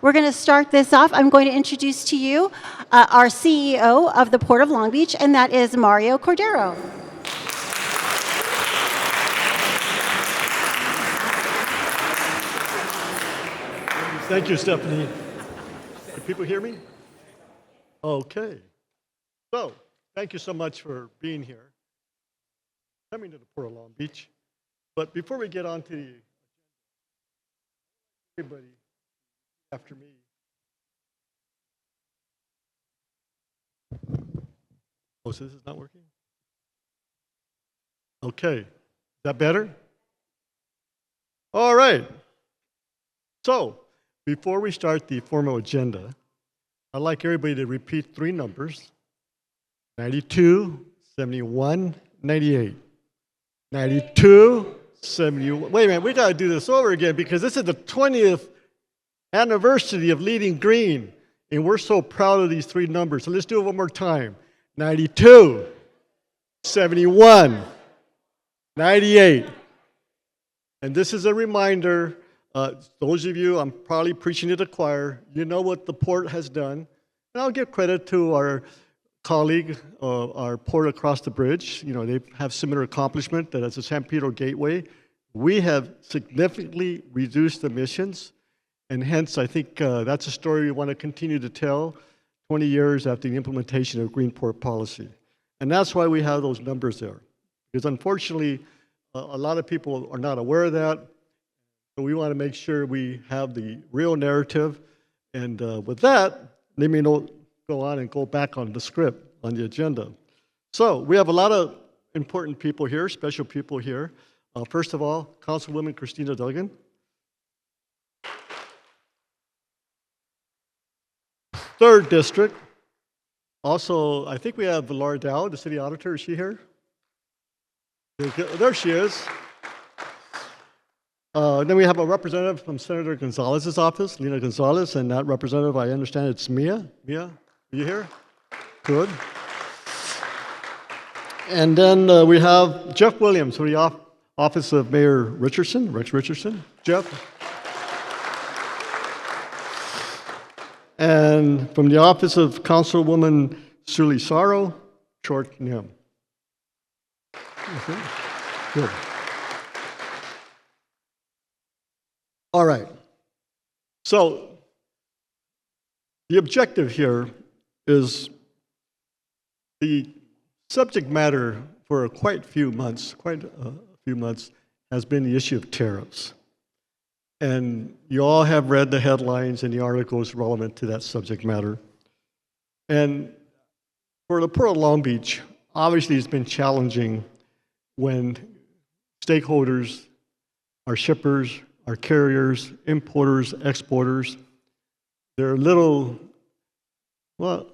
We're going to start this off. I'm going to introduce to you our CEO of the Port of Long Beach, and that is Mario Cordero. Thank you, Stephanie. Can people hear me? Okay. So, thank you so much for being here, coming to the Port of Long Beach. But before we get on to the everybody after me. Oh, so this is not working? Okay. Is that better? All right. So, before we start the formal agenda, I'd like everybody to repeat three numbers: 92, 71, 98. 92, 71. Wait a minute, we got to do this over again because this is the 20th anniversary of Leading Green, and we're so proud of these three numbers. So let's do it one more time. 92, 71, 98. And this is a reminder, those of you, I'm probably preaching to the choir, you know what the port has done. And I'll give credit to our colleague, our port across the bridge. You know, they have similar accomplishment that as the San Pedro Gateway, we have significantly reduced emissions. And hence, I think that's a story we want to continue to tell 20 years after the implementation of Green Port policy. And that's why we have those numbers there. Because unfortunately, a lot of people are not aware of that. So we want to make sure we have the real narrative. And with that, let me go on and go back on the script, on the agenda. So we have a lot of important people here, special people here. First of all, Councilwoman Christina Duggan. Third District. Also, I think we have Laura Dow, the city auditor. Is she here? There she is. Then we have a representative from Senator Gonzalez's office, Lena Gonzalez, and that representative, I understand it's Mia. Mia, are you here? Good. And then we have Jeff Williams from the office of Mayor Richardson, Rex Richardson. Jeff. And from the office of Councilwoman Suli Saro, Short Nim. Okay. Good. All right. So the objective here is the subject matter for quite a few months has been the issue of tariffs. And you all have read the headlines and the articles relevant to that subject matter. And for the Port of Long Beach, obviously it's been challenging when stakeholders, our shippers, our carriers, importers, exporters, they're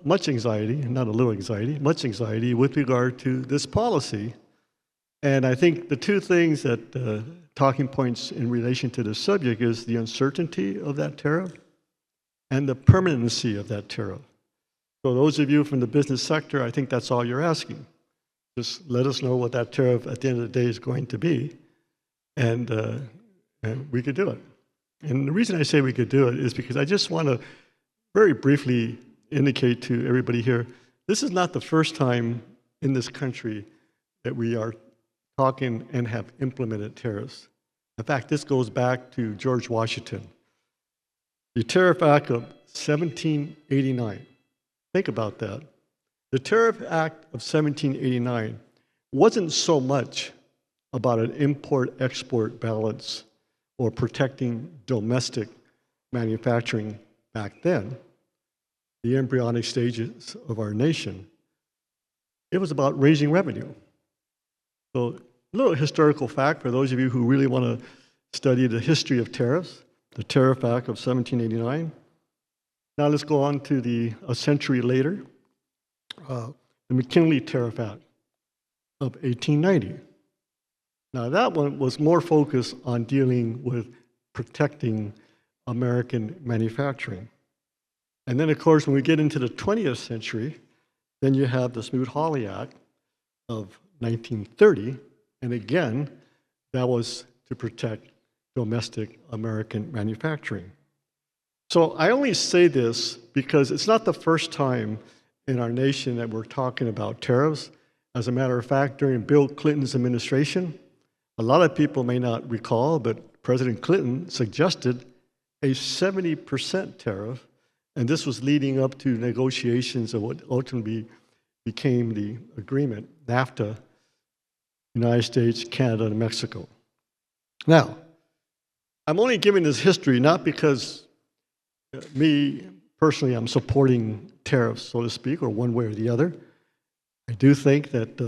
much anxiety, not a little anxiety, much anxiety with regard to this policy. And I think the two things that talking points in relation to this subject is the uncertainty of that tariff and the permanency of that tariff. So those of you from the business sector, I think that's all you're asking. Just let us know what that tariff at the end of the day is going to be, and we could do it. And the reason I say we could do it is because I just want to very briefly indicate to everybody here, this is not the first time in this country that we are talking and have implemented tariffs. In fact, this goes back to George Washington. The Tariff Act of 1789. Think about that. The Tariff Act of 1789 wasn't so much about an import-export balance or protecting domestic manufacturing back then, the embryonic stages of our nation. It was about raising revenue. So a little historical fact for those of you who really want to study the history of tariffs, the Tariff Act of 1789. Now let's go on to a century later, the McKinley Tariff Act of 1890. Now that one was more focused on dealing with protecting American manufacturing. And then of course, when we get into the 20th century, then you have the Smoot-Hawley Act of 1930, and again, that was to protect domestic American manufacturing. So I only say this because it's not the first time in our nation that we're talking about tariffs. As a matter of fact, during Bill Clinton's administration, a lot of people may not recall, but President Clinton suggested a 70% tariff, and this was leading up to negotiations of what ultimately became the agreement, NAFTA, United States, Canada, and Mexico. Now, I'm only giving this history not because me personally, I'm supporting tariffs, so to speak, or one way or the other. I do think that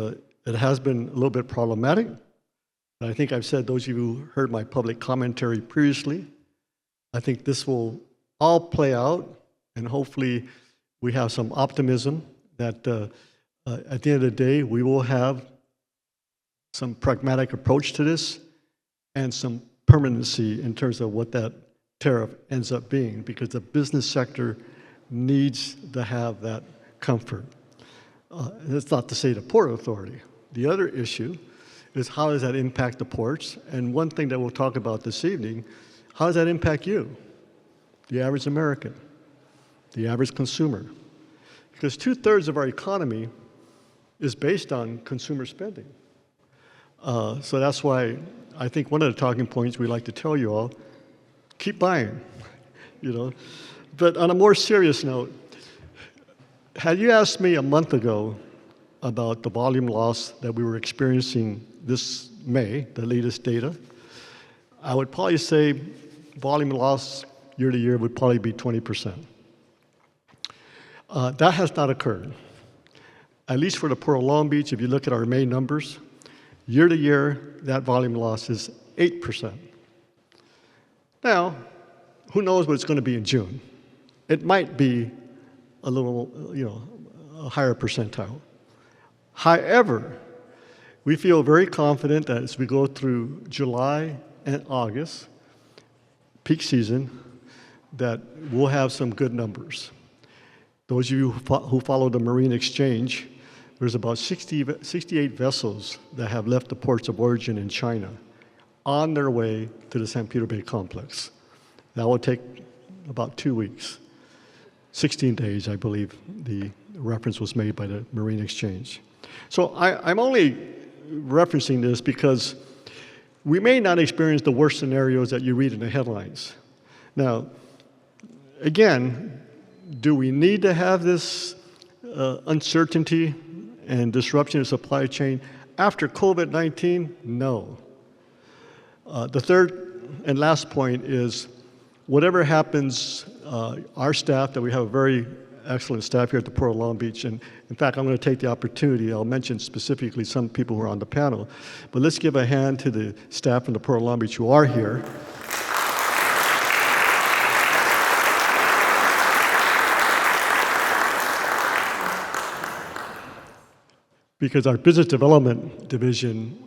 it has been a little bit problematic. I think I've said, those of you who heard my public commentary previously, I think this will all play out, and hopefully we have some optimism that at the end of the day, we will have some pragmatic approach to this and some permanency in terms of what that tariff ends up being, because the business sector needs to have that comfort. That's not to say the Port Authority. The other issue is, how does that impact the ports? And one thing that we'll talk about this evening, how does that impact you, the average American, the average consumer? Because 2/3 of our economy is based on consumer spending. So that's why I think one of the talking points we like to tell you all, keep buying, you know. But on a more serious note, had you asked me a month ago about the volume loss that we were experiencing this May, the latest data, I would probably say volume loss year to year would probably be 20%. That has not occurred. At least for the Port of Long Beach, if you look at our May numbers, year to year, that volume loss is 8%. Now, who knows what it's going to be in June? It might be a little, a higher percentile. However, we feel very confident that as we go through July and August, peak season, that we'll have some good numbers. Those of you who follow the Marine Exchange, there's about 68 vessels that have left the ports of origin in China on their way to the St. Peter Bay complex. That will take about 2 weeks. 16 days, I believe the reference was made by the Marine Exchange. So I'm only referencing this because we may not experience the worst scenarios that you read in the headlines. Now, again, do we need to have this uncertainty and disruption of supply chain after COVID-19? No. The third and last point is, whatever happens, our staff, that we have a very excellent staff here at the Port of Long Beach, and in fact, I'm going to take the opportunity, I'll mention specifically some people who are on the panel, but let's give a hand to the staff from the Port of Long Beach who are here. Because our business development division,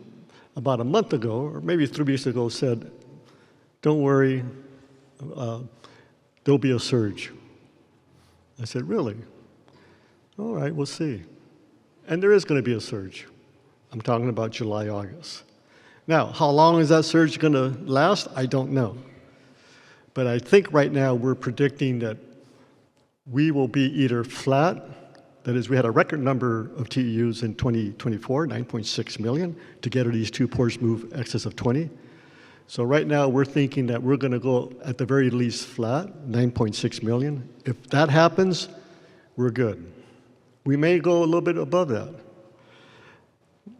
about a month ago, or maybe 3 weeks ago, said, don't worry, there'll be a surge. I said, really? All right, we'll see. And there is going to be a surge. I'm talking about July, August. Now, how long is that surge going to last? I don't know. But I think right now we're predicting that we will be either flat, that is, we had a record number of TEUs in 2024, 9.6 million. Together, these two ports move excess of 20. So right now, we're thinking that we're going to go at the very least flat, 9.6 million. If that happens, we're good. We may go a little bit above that.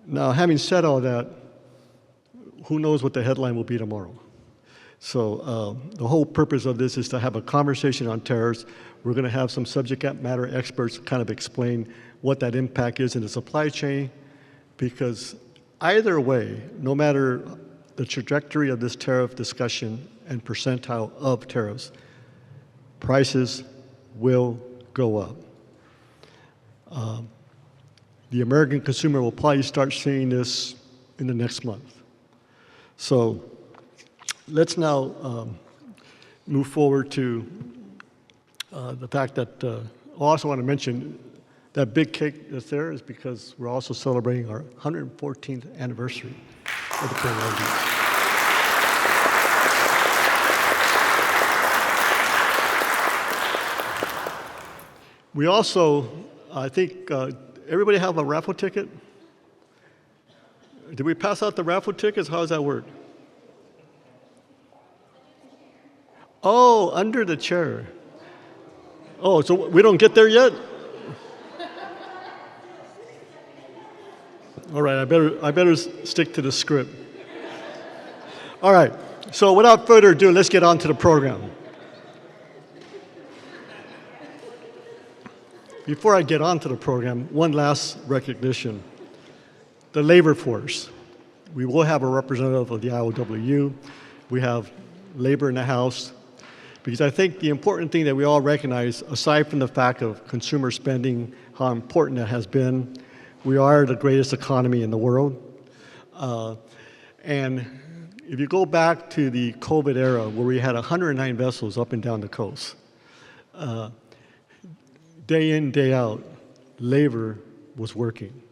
Now, having said all that, who knows what the headline will be tomorrow? So the whole purpose of this is to have a conversation on tariffs. We're going to have some subject matter experts kind of explain what that impact is in the supply chain, because either way, no matter the trajectory of this tariff discussion and percentile of tariffs, prices will go up. The American consumer will probably start seeing this in the next month. So let's now move forward to the fact that I also want to mention that big cake that's there is because we're also celebrating our 114th anniversary of the Port of Long Beach. We also, I think, everybody have a raffle ticket? Did we pass out the raffle tickets? How does that work? Oh, under the chair. Oh, so we don't get there yet? All right, I better stick to the script. All right, so without further ado, let's get on to the program. Before I get on to the program, one last recognition. The labor force. We will have a representative of the IOW. We have labor in the House. Because I think the important thing that we all recognize, aside from the fact of consumer spending, how important it has been, we are the greatest economy in the world. And if you go back to the COVID era, where we had 109 vessels up and down the coast, day in, day out, labor was working.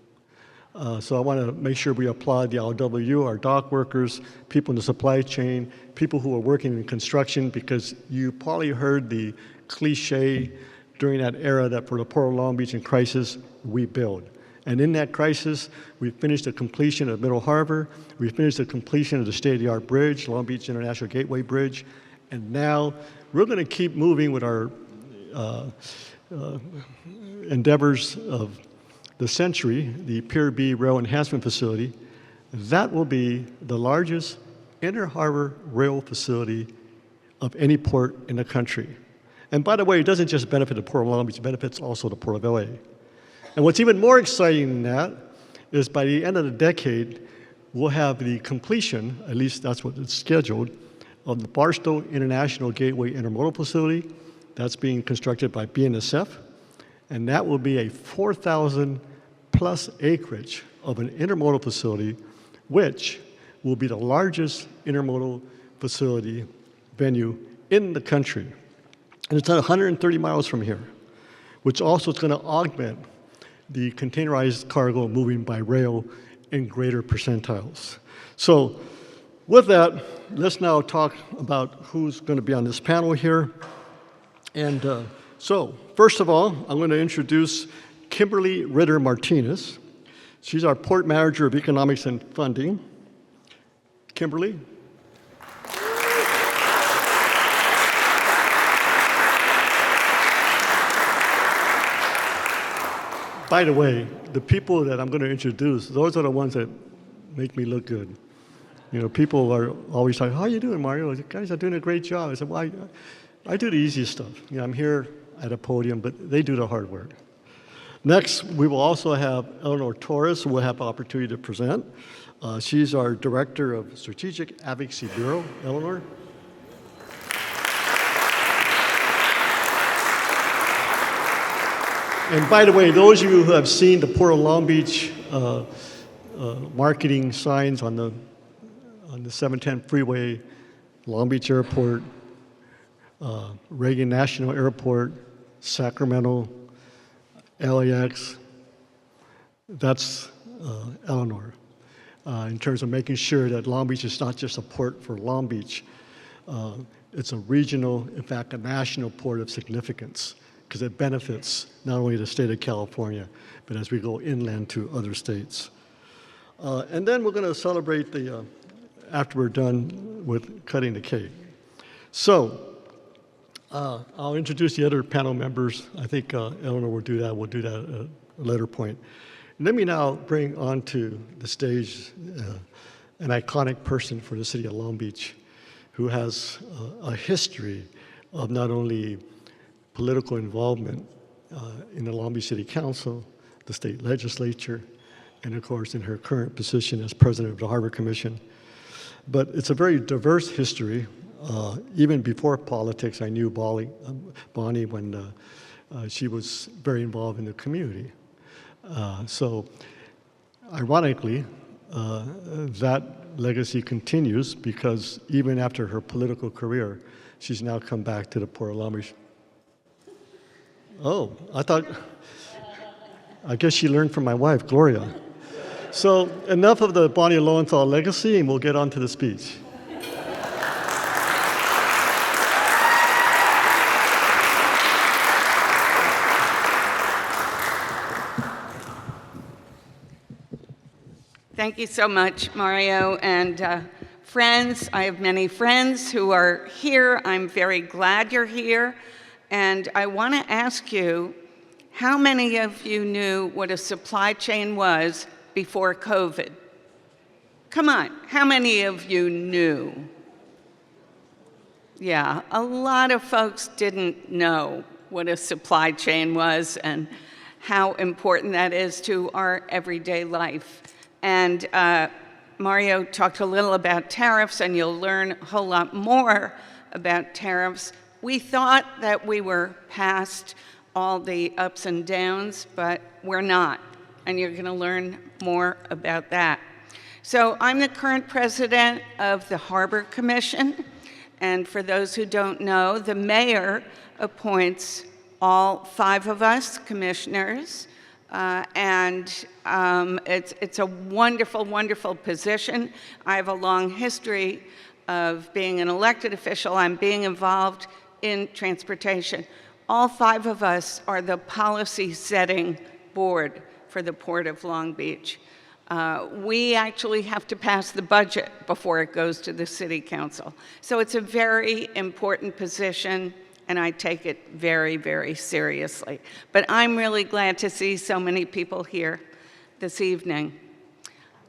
So I want to make sure we applaud the IOW, our dock workers, people in the supply chain, people who are working in construction, because you probably heard the cliche during that era that for the Port of Long Beach in crisis, we build. And in that crisis, we finished the completion of Middle Harbor, we finished the completion of the state-of-the-art bridge, Long Beach International Gateway Bridge, and now we're going to keep moving with our endeavors of the century, the Pier B Rail Enhancement Facility. That will be the largest inter-harbor rail facility of any port in the country. And by the way, it doesn't just benefit the Port of Long Beach, it benefits also the Port of LA. And what's even more exciting than that is by the end of the decade, we'll have the completion, at least that's what it's scheduled, of the Barstow International Gateway Intermodal Facility. That's being constructed by BNSF. And that will be a 4,000 plus acreage of an intermodal facility, which will be the largest intermodal facility venue in the country. And it's 130 miles from here, which also is going to augment the containerized cargo moving by rail in greater percentiles. So with that, let's now talk about who's going to be on this panel here. And so first of all, I'm going to introduce Kimberly Ritter Martinez. She's our Port Manager of Economics and Funding. Kimberly. By the way, the people that I'm going to introduce, those are the ones that make me look good. You know, people are always like, how are you doing, Mario? You guys are doing a great job. I said, well, I do the easiest stuff. You know, I'm here at a podium, but they do the hard work. Next, we will also have Eleanor Torres, who will have the opportunity to present. She's our Director of Strategic Advocacy Bureau. Eleanor? And by the way, those of you who have seen the Port of Long Beach marketing signs on the 710 freeway, Long Beach Airport, Reagan National Airport, Sacramento, LAX, that's Eleanor, in terms of making sure that Long Beach is not just a port for Long Beach. It's a regional, in fact, a national port of significance, because it benefits not only the state of California, but as we go inland to other states. And then we're going to celebrate after we're done with cutting the cake. So I'll introduce the other panel members. I think Eleanor will do that. We'll do that at a later point. Let me now bring onto the stage an iconic person for the city of Long Beach who has a history of not only political involvement in the Long Beach City Council, the state legislature, and of course in her current position as president of the Harbor Commission. But it's a very diverse history. Even before politics, I knew Bonnie when she was very involved in the community. So ironically, that legacy continues because even after her political career, she's now come back to the Port of Long Beach. Oh, I guess she learned from my wife, Gloria. So enough of the Bonnie Lowenthal legacy, and we'll get on to the speech. Thank you so much, Mario. And friends, I have many friends who are here. I'm very glad you're here. And I want to ask you, how many of you knew what a supply chain was before COVID? Come on, how many of you knew? Yeah, a lot of folks didn't know what a supply chain was and how important that is to our everyday life. And Mario talked a little about tariffs, and you'll learn a whole lot more about tariffs. We thought that we were past all the ups and downs, but we're not, and you're going to learn more about that. So I'm the current president of the Harbor Commission, and for those who don't know, the mayor appoints all 5 of us commissioners, and it's a wonderful, wonderful position. I have a long history of being an elected official. I'm being involved in transportation. All 5 of us are the policy setting board for the Port of Long Beach. We actually have to pass the budget before it goes to the City Council. So it's a very important position, and I take it very, very seriously. But I'm really glad to see so many people here this evening.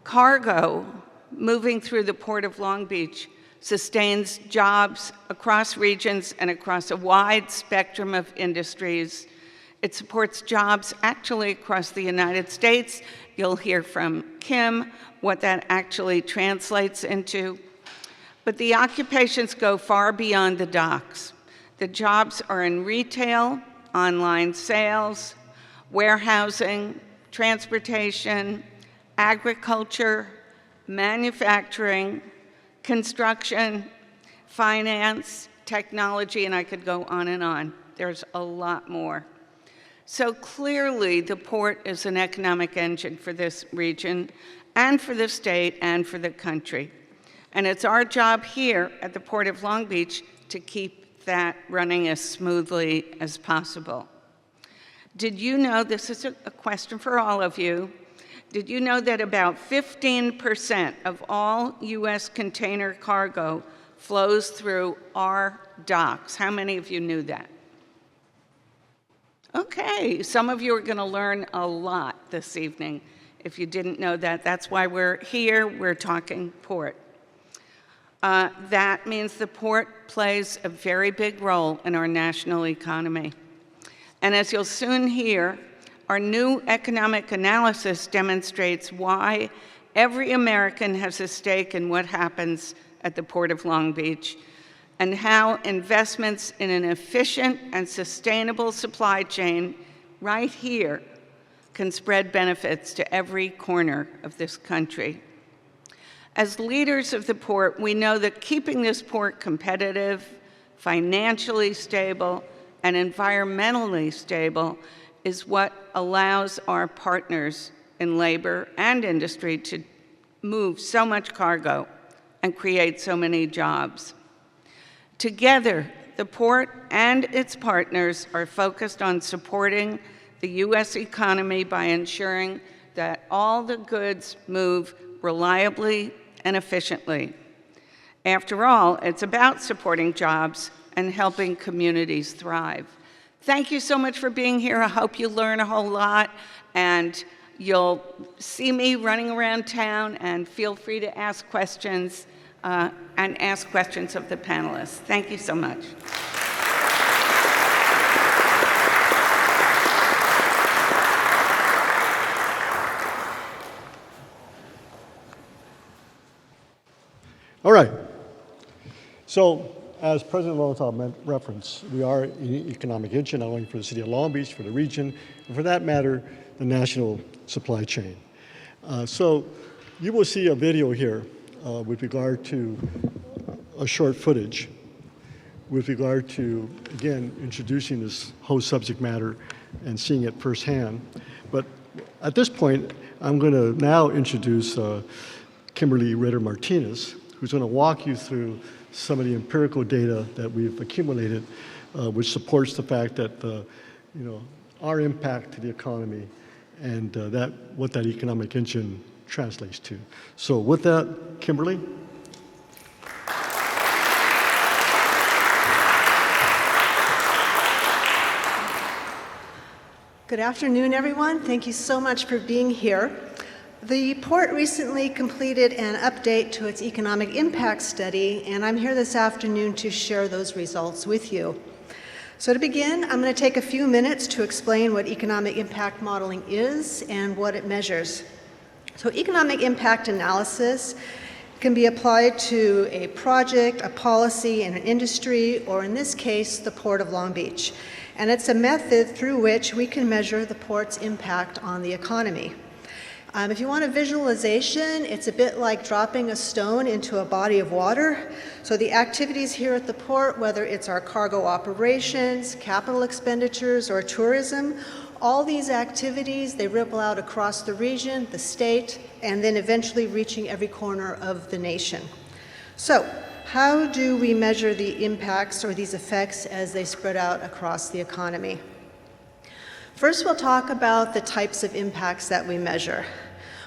Cargo moving through the Port of Long Beach sustains jobs across regions and across a wide spectrum of industries. It supports jobs actually across the United States. You'll hear from Kim what that actually translates into. But the occupations go far beyond the docks. The jobs are in retail, online sales, warehousing, transportation, agriculture, manufacturing, construction, finance, technology, and I could go on and on. There's a lot more. So clearly, the port is an economic engine for this region and for the state and for the country. And it's our job here at the Port of Long Beach to keep that running as smoothly as possible. Did you know, this is a question for all of you, did you know that about 15% of all U.S. container cargo flows through our docks? How many of you knew that? Okay, some of you are going to learn a lot this evening if you didn't know that. That's why we're here, we're talking port. That means the port plays a very big role in our national economy. And as you'll soon hear, our new economic analysis demonstrates why every American has a stake in what happens at the Port of Long Beach, and how investments in an efficient and sustainable supply chain right here can spread benefits to every corner of this country. As leaders of the port, we know that keeping this port competitive, financially stable, and environmentally stable is what allows our partners in labor and industry to move so much cargo and create so many jobs. Together, the port and its partners are focused on supporting the U.S. economy by ensuring that all the goods move reliably and efficiently. After all, it's about supporting jobs and helping communities thrive. Thank you so much for being here. I hope you learn a whole lot, and you'll see me running around town, and feel free to ask questions and ask questions of the panelists. Thank you so much. All right. So, as President Lowenthal referenced, we are an economic engine, not only for the city of Long Beach, for the region, and for that matter, the national supply chain. So, you will see a video here with regard to a short footage, with regard to, again, introducing this whole subject matter and seeing it firsthand. But at this point, I'm going to now introduce Kimberly Ritter-Martinez, who's going to walk you through some of the empirical data that we've accumulated, which supports the fact that our impact to the economy and what that economic engine translates to. So with that, Kimberly? Good afternoon, everyone. Thank you so much for being here. The port recently completed an update to its economic impact study, and I'm here this afternoon to share those results with you. So to begin, I'm going to take a few minutes to explain what economic impact modeling is and what it measures. So economic impact analysis can be applied to a project, a policy, and an industry, or in this case, the Port of Long Beach. And it's a method through which we can measure the port's impact on the economy. If you want a visualization, it's a bit like dropping a stone into a body of water. So the activities here at the port, whether it's our cargo operations, capital expenditures, or tourism, all these activities, they ripple out across the region, the state, and then eventually reaching every corner of the nation. So, how do we measure the impacts or these effects as they spread out across the economy? First, we'll talk about the types of impacts that we measure.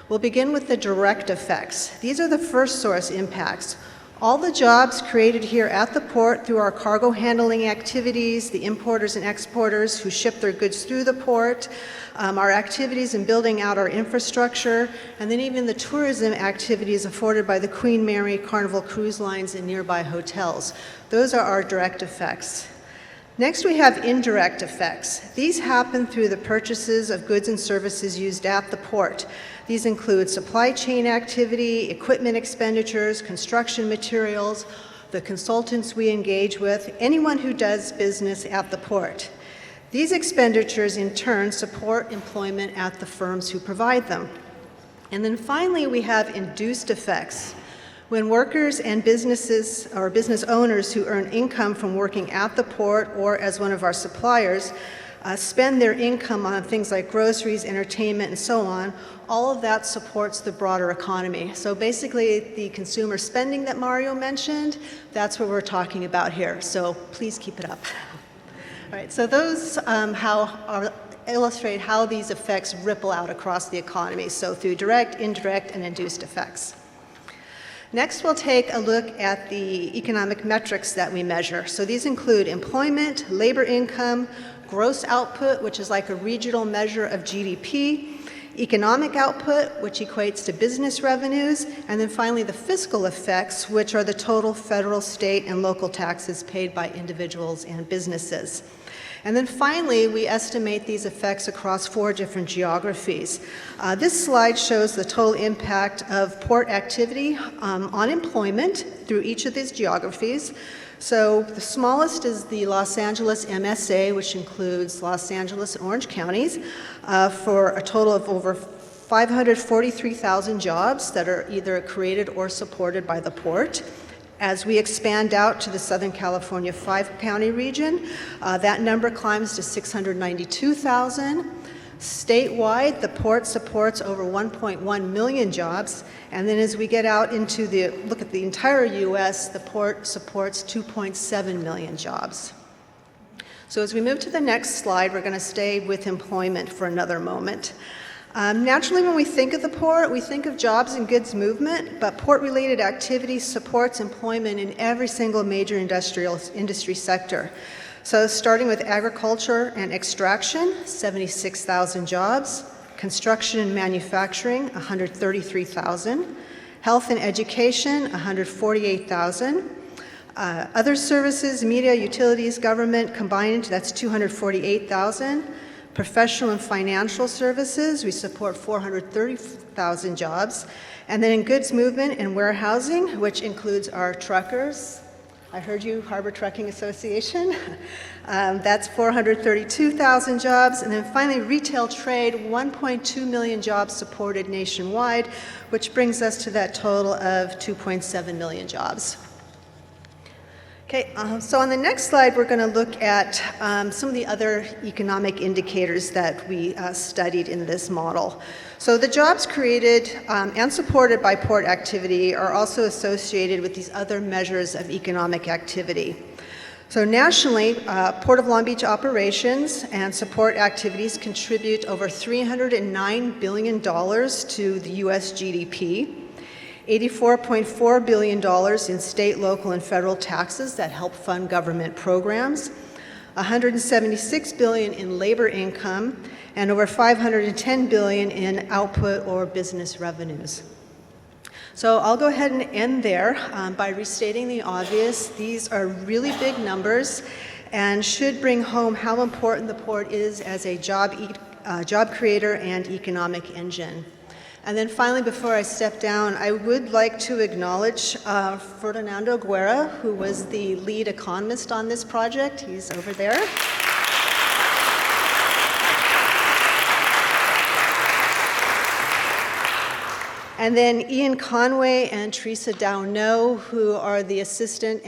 We'll begin with the direct effects. These are the first source impacts. All the jobs created here at the port through our cargo handling activities, the importers and exporters who ship their goods through the port, our activities in building out our infrastructure, and then even the tourism activities afforded by the Queen Mary, Carnival Cruise Lines, and nearby hotels. Those are our direct effects. Next, we have indirect effects. These happen through the purchases of goods and services used at the port. These include supply chain activity, equipment expenditures, construction materials, the consultants we engage with, anyone who does business at the port. These expenditures, in turn, support employment at the firms who provide them. And then finally, we have induced effects. When workers and businesses or business owners who earn income from working at the port or as one of our suppliers spend their income on things like groceries, entertainment, and so on, all of that supports the broader economy. So basically, the consumer spending that Mario mentioned, that's what we're talking about here. So please keep it up. All right, so those illustrate how these effects ripple out across the economy, so through direct, indirect, and induced effects. Next, we'll take a look at the economic metrics that we measure. So these include employment, labor income, gross output, which is like a regional measure of GDP, economic output, which equates to business revenues, and then finally the fiscal effects, which are the total federal, state, and local taxes paid by individuals and businesses. And then finally, we estimate these effects across 4 different geographies. This slide shows the total impact of port activity on employment through each of these geographies. So the smallest is the Los Angeles MSA, which includes Los Angeles and Orange counties, for a total of over 543,000 jobs that are either created or supported by the port. As we expand out to the Southern California 5-county region, that number climbs to 692,000. Statewide, the port supports over 1.1 million jobs, and then as we get out into look at the entire U.S., the port supports 2.7 million jobs. So as we move to the next slide, we're going to stay with employment for another moment. Naturally, when we think of the port, we think of jobs and goods movement, but port-related activity supports employment in every single major industry sector. So starting with agriculture and extraction, 76,000 jobs, construction and manufacturing, 133,000, health and education, 148,000, other services, media, utilities, government combined, that's 248,000. Professional and financial services, we support 430,000 jobs. And then in goods movement and warehousing, which includes our truckers, I heard you, Harbor Trucking Association, that's 432,000 jobs. And then finally, retail trade, 1.2 million jobs supported nationwide, which brings us to that total of 2.7 million jobs. Okay, so on the next slide, we're going to look at some of the other economic indicators that we studied in this model. So the jobs created and supported by port activity are also associated with these other measures of economic activity. So nationally, Port of Long Beach operations and support activities contribute over $309 billion to the U.S. GDP, $84.4 billion in state, local, and federal taxes that help fund government programs, $176 billion in labor income, and over $510 billion in output or business revenues. So I'll go ahead and end there by restating the obvious. These are really big numbers and should bring home how important the port is as a job creator and economic engine. And then finally, before I step down, I would like to acknowledge Ferdinando Guerra, who was the lead economist on this project. He's over there. And then Ian Conway and Teresa Downot, who are the assistant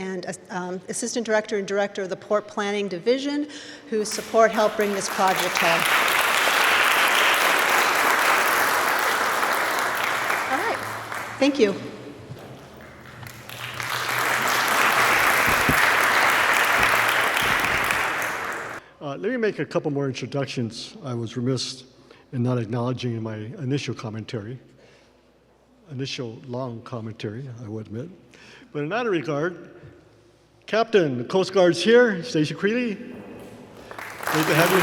director and director of the Port Planning Division, whose support helped bring this project home. All right, thank you. Let me make a couple more introductions. I was remiss in not acknowledging in my initial long commentary, I would admit. But in that regard, Captain, the Coast Guard's here, Stacy Creeley. Great to have you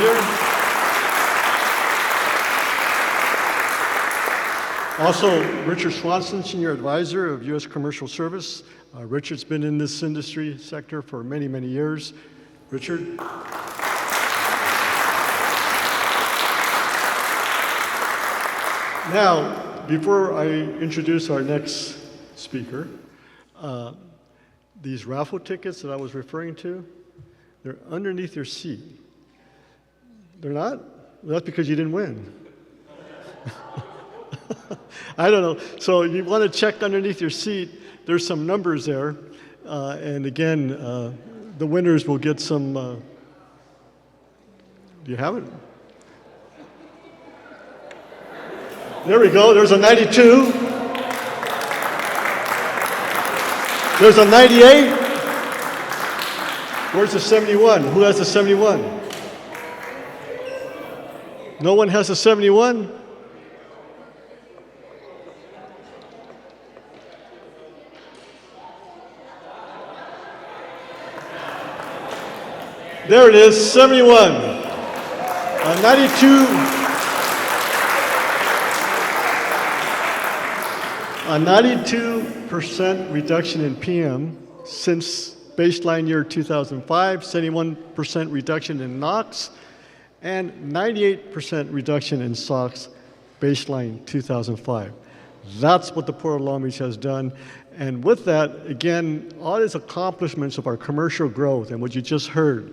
here. Also, Richard Swanson, Senior Advisor of U.S. Commercial Service. Richard's been in this industry sector for many, many years. Richard. Now, before I introduce our next speaker, these raffle tickets that I was referring to, they're underneath your seat. They're not? Well, that's because you didn't win. I don't know. So you want to check underneath your seat. There's some numbers there. And again, the winners will get some. Do you have it? There we go. There's a 92. There's a 98. Where's the 71? Who has the 71? No one has a 71? There it is, 71. A 92. A 92% reduction in PM since baseline year 2005, 71% reduction in NOx, and 98% reduction in SOx baseline 2005. That's what the Port of Long Beach has done. And with that, again, all these accomplishments of our commercial growth and what you just heard,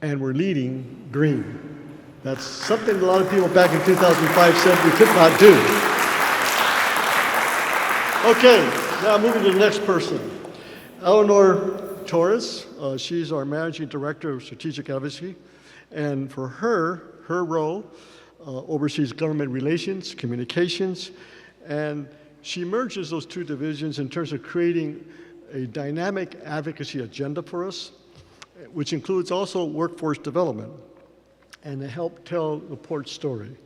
and we're leading green. That's something a lot of people back in 2005 said we could not do. Okay, now moving to the next person. Eleanor Torres, she's our Managing Director of Strategic Advocacy, and for her role oversees government relations, communications, and she merges those two divisions in terms of creating a dynamic advocacy agenda for us, which includes also workforce development, and to help tell the port story.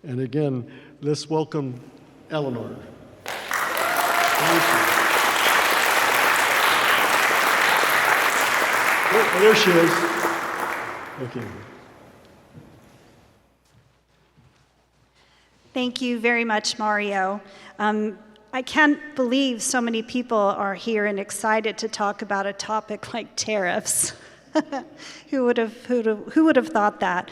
And again, let's welcome Eleanor. Oh, there she is. Okay. Thank you very much, Mario. I can't believe so many people are here and excited to talk about a topic like tariffs. Who would have thought that?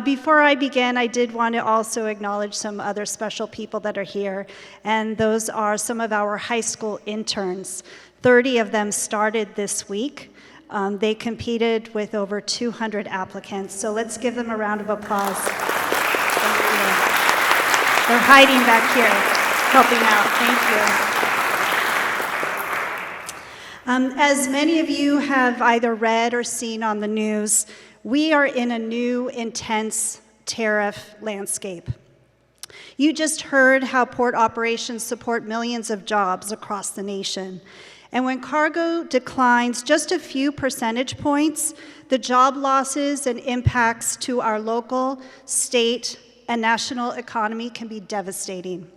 Before I begin, I did want to also acknowledge some other special people that are here, and those are some of our high school interns. 30 of them started this week. They competed with over 200 applicants, so let's give them a round of applause. They're hiding back here, helping out. Thank you. As many of you have either read or seen on the news, we are in a new, intense tariff landscape. You just heard how port operations support millions of jobs across the nation. And when cargo declines just a few percentage points, the job losses and impacts to our local, state, and national economy can be devastating.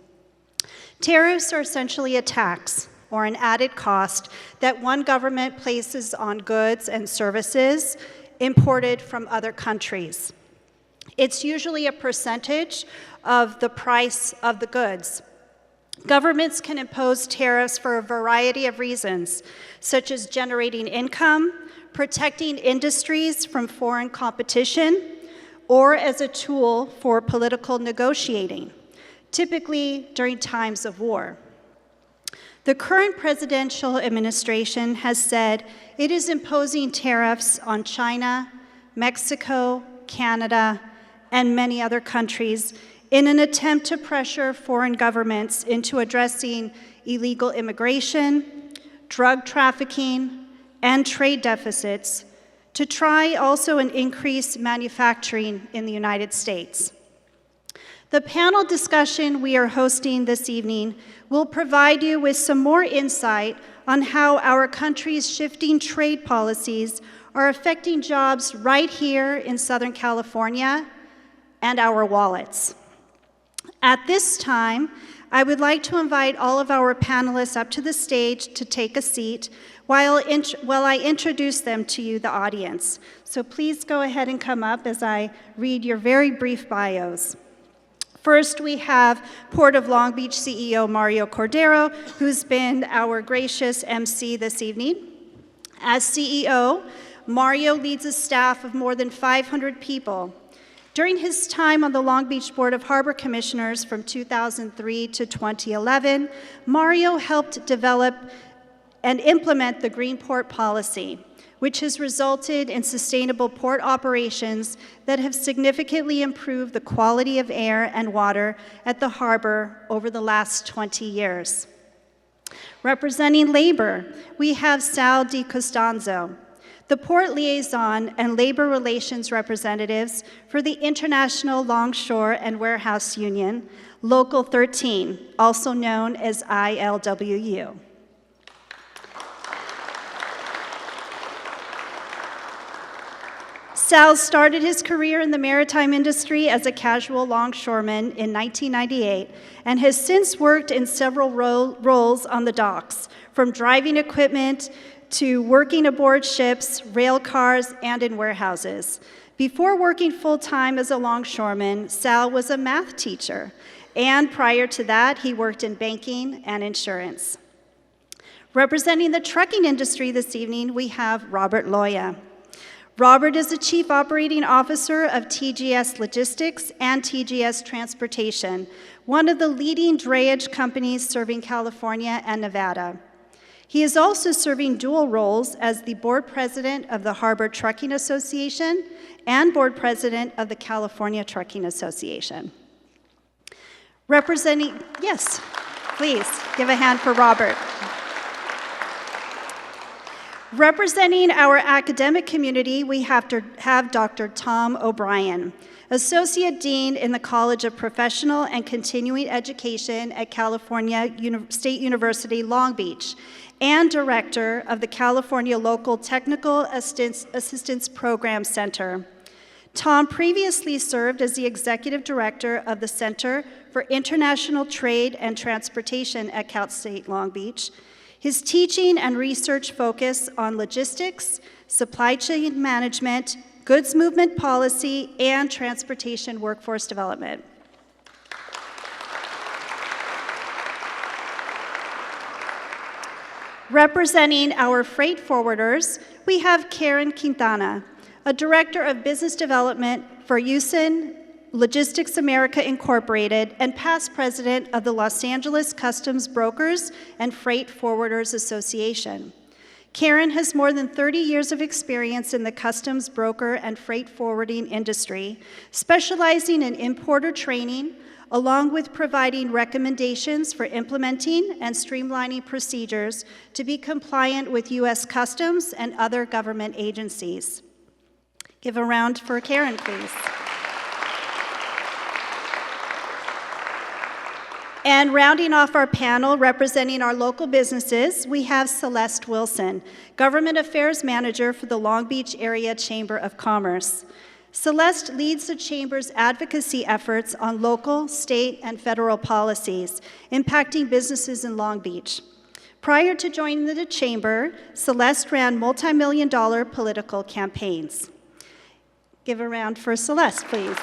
Tariffs are essentially a tax or an added cost that one government places on goods and services imported from other countries. It's usually a percentage of the price of the goods. Governments can impose tariffs for a variety of reasons, such as generating income, protecting industries from foreign competition, or as a tool for political negotiating, typically during times of war. The current presidential administration has said it is imposing tariffs on China, Mexico, Canada, and many other countries in an attempt to pressure foreign governments into addressing illegal immigration, drug trafficking, and trade deficits, to try also and increase manufacturing in the United States. The panel discussion we are hosting this evening will provide you with some more insight on how our country's shifting trade policies are affecting jobs right here in Southern California and our wallets. At this time, I would like to invite all of our panelists up to the stage to take a seat while I introduce them to you, the audience. So please go ahead and come up as I read your very brief bios. First, we have Port of Long Beach CEO Mario Cordero, who's been our gracious MC this evening. As CEO, Mario leads a staff of more than 500 people. During his time on the Long Beach Board of Harbor Commissioners from 2003 to 2011, Mario helped develop and implement the Green Port Policy, which has resulted in sustainable port operations that have significantly improved the quality of air and water at the harbor over the last 20 years. Representing labor, we have Sal Di Costanzo, the port liaison and labor relations representatives for the International Longshore and Warehouse Union, Local 13, also known as ILWU. Sal started his career in the maritime industry as a casual longshoreman in 1998 and has since worked in several roles on the docks, from driving equipment to working aboard ships, rail cars, and in warehouses. Before working full-time as a longshoreman, Sal was a math teacher, and prior to that, he worked in banking and insurance. Representing the trucking industry this evening, we have Robert Loya. Robert is the Chief Operating Officer of TGS Logistics and TGS Transportation, one of the leading drayage companies serving California and Nevada. He is also serving dual roles as the Board President of the Harbor Trucking Association and Board President of the California Trucking Association. Representing, yes, please give a hand for Robert. Representing our academic community, we have Dr. Tom O'Brien, Associate Dean in the College of Professional and Continuing Education at California State University, Long Beach, and Director of the California Local Technical Assistance Program Center. Tom previously served as the Executive Director of the Center for International Trade and Transportation at Cal State Long Beach. His teaching and research focus on logistics, supply chain management, goods movement policy, and transportation workforce development. Representing our freight forwarders, we have Karen Quintana, a Director of Business Development for USIN Logistics America Incorporated and past President of the Los Angeles Customs Brokers and Freight Forwarders Association. Karen has more than 30 years of experience in the customs broker and freight forwarding industry, specializing in importer training, along with providing recommendations for implementing and streamlining procedures to be compliant with U.S. Customs and other government agencies. Give a round for Karen, please. And rounding off our panel, representing our local businesses, we have Celeste Wilson, Government Affairs Manager for the Long Beach Area Chamber of Commerce. Celeste leads the Chamber's advocacy efforts on local, state, and federal policies impacting businesses in Long Beach. Prior to joining the Chamber, Celeste ran multi-million-dollar political campaigns. Give a round for Celeste, please.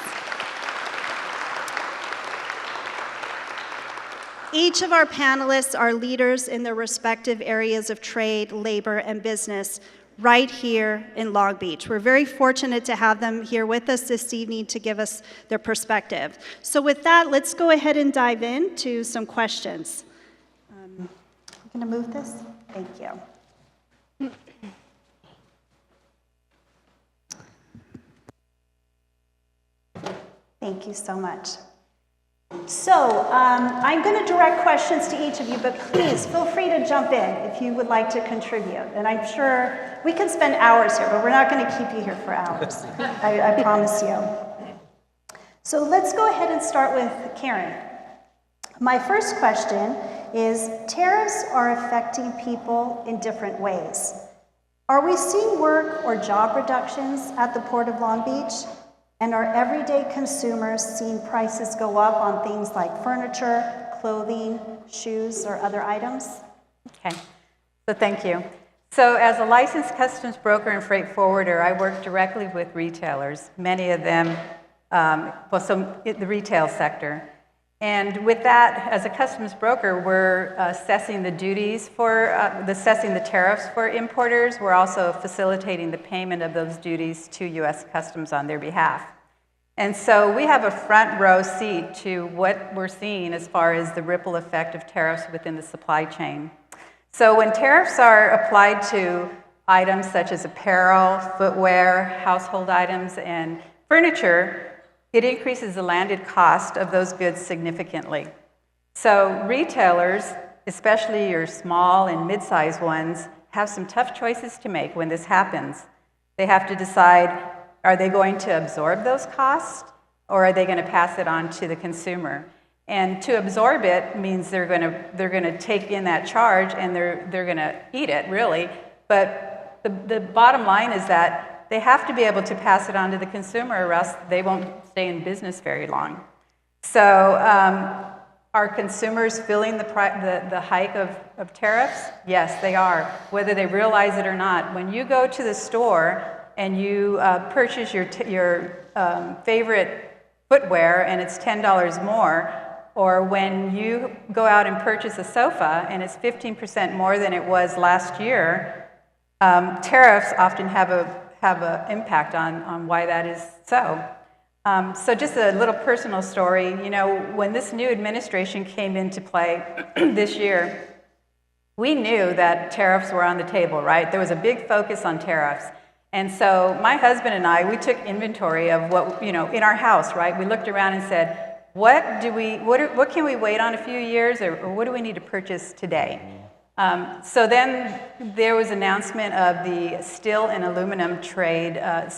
Each of our panelists are leaders in their respective areas of trade, labor, and business right here in Long Beach. We're very fortunate to have them here with us this evening to give us their perspective. So with that, let's go ahead and dive into some questions. I'm going to move this. Thank you. Thank you so much. So I'm going to direct questions to each of you, but please feel free to jump in if you would like to contribute. And I'm sure we can spend hours here, but we're not going to keep you here for hours. I promise you. So let's go ahead and start with Karen. My first question is, tariffs are affecting people in different ways. Are we seeing work or job reductions at the Port of Long Beach? And are everyday consumers seeing prices go up on things like furniture, clothing, shoes, or other items? Okay, so thank you. So as a licensed customs broker and freight forwarder, I work directly with retailers, many of them, the retail sector. And with that, as a customs broker, we're assessing the duties for, assessing the tariffs for importers. We're also facilitating the payment of those duties to U.S. Customs on their behalf. And so we have a front row seat to what we're seeing as far as the ripple effect of tariffs within the supply chain. So when tariffs are applied to items such as apparel, footwear, household items, and furniture, it increases the landed cost of those goods significantly. So retailers, especially your small and mid-sized ones, have some tough choices to make when this happens. They have to decide, are they going to absorb those costs, or are they going to pass it on to the consumer? And to absorb it means they're going to take in that charge and they're going to eat it, really. But the bottom line is that they have to be able to pass it on to the consumer, or else they won't stay in business very long. So are consumers feeling the hike of tariffs? Yes, they are, whether they realize it or not. When you go to the store and you purchase your favorite footwear and it's $10 more, or when you go out and purchase a sofa and it's 15% more than it was last year, tariffs often have an impact on why that is so. So just a little personal story. You know, when this new administration came into play this year, we knew that tariffs were on the table, right? There was a big focus on tariffs. And so my husband and I, we took inventory of what, you know, in our house, right? We looked around and said, what can we wait on a few years, or what do we need to purchase today? So then there was announcement of the steel and aluminum tariffs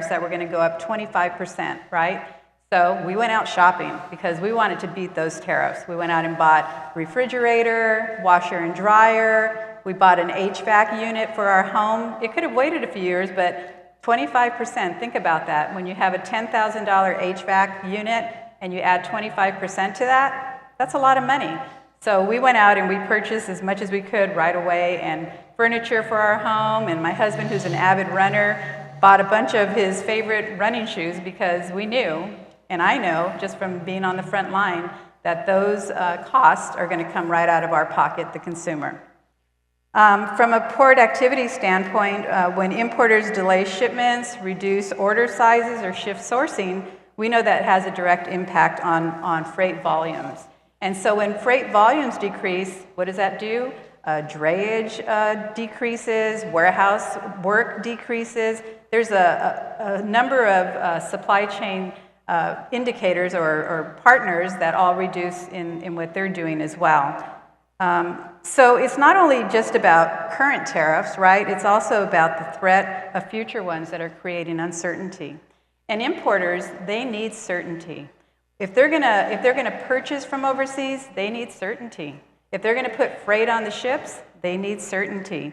that were going to go up 25%, right? So we went out shopping because we wanted to beat those tariffs. We went out and bought refrigerator, washer and dryer. We bought an HVAC unit for our home. It could have waited a few years, but 25%, think about that. When you have a $10,000 HVAC unit and you add 25% to that, that's a lot of money. So we went out and we purchased as much as we could right away, and furniture for our home, and my husband, who's an avid runner, bought a bunch of his favorite running shoes because we knew, and I know just from being on the front line, that those costs are going to come right out of our pocket, the consumer. From a port activity standpoint, when importers delay shipments, reduce order sizes, or shift sourcing, we know that has a direct impact on freight volumes. And so when freight volumes decrease, what does that do? Drayage decreases, warehouse work decreases. There's a number of supply chain indicators or partners that all reduce in what they're doing as well. So it's not only just about current tariffs, right? It's also about the threat of future ones that are creating uncertainty. And importers, they need certainty. If they're gonna purchase from overseas, they need certainty. If they're gonna put freight on the ships, they need certainty.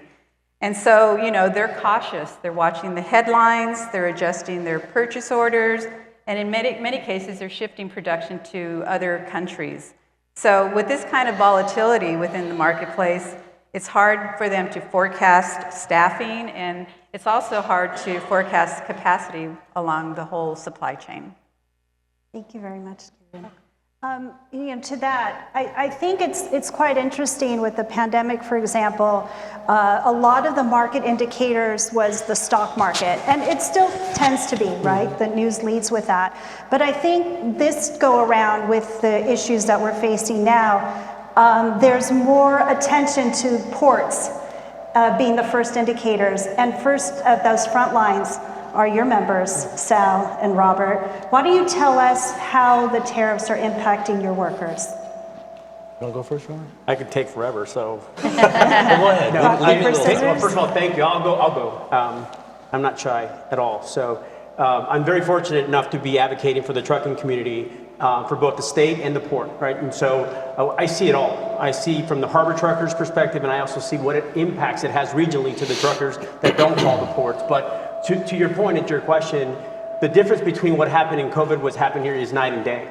And so, they're cautious. They're watching the headlines, they're adjusting their purchase orders, and in many cases, they're shifting production to other countries. So with this kind of volatility within the marketplace, it's hard for them to forecast staffing, and it's also hard to forecast capacity along the whole supply chain. Thank you very much, Karen. To that, I think it's quite interesting with the pandemic, for example. A lot of the market indicators was the stock market, and it still tends to be, right? The news leads with that. But I think this go around with the issues that we're facing now, there's more attention to ports being the first indicators, and first at those front lines are your members, Sal and Robert. Why don't you tell us how the tariffs are impacting your workers? You want to go first, Robert? I could take forever, so. Well, go ahead. Leave me a little Well, first of all, thank you. I'll go. I'm not shy at all. So I'm very fortunate enough to be advocating for the trucking community for both the state and the port, right? And so I see it all. I see from the harbor truckers' perspective, and I also see what impacts it has regionally to the truckers that don't call the ports. But to your point and to your question, the difference between what happened in COVID, what's happened here is night and day.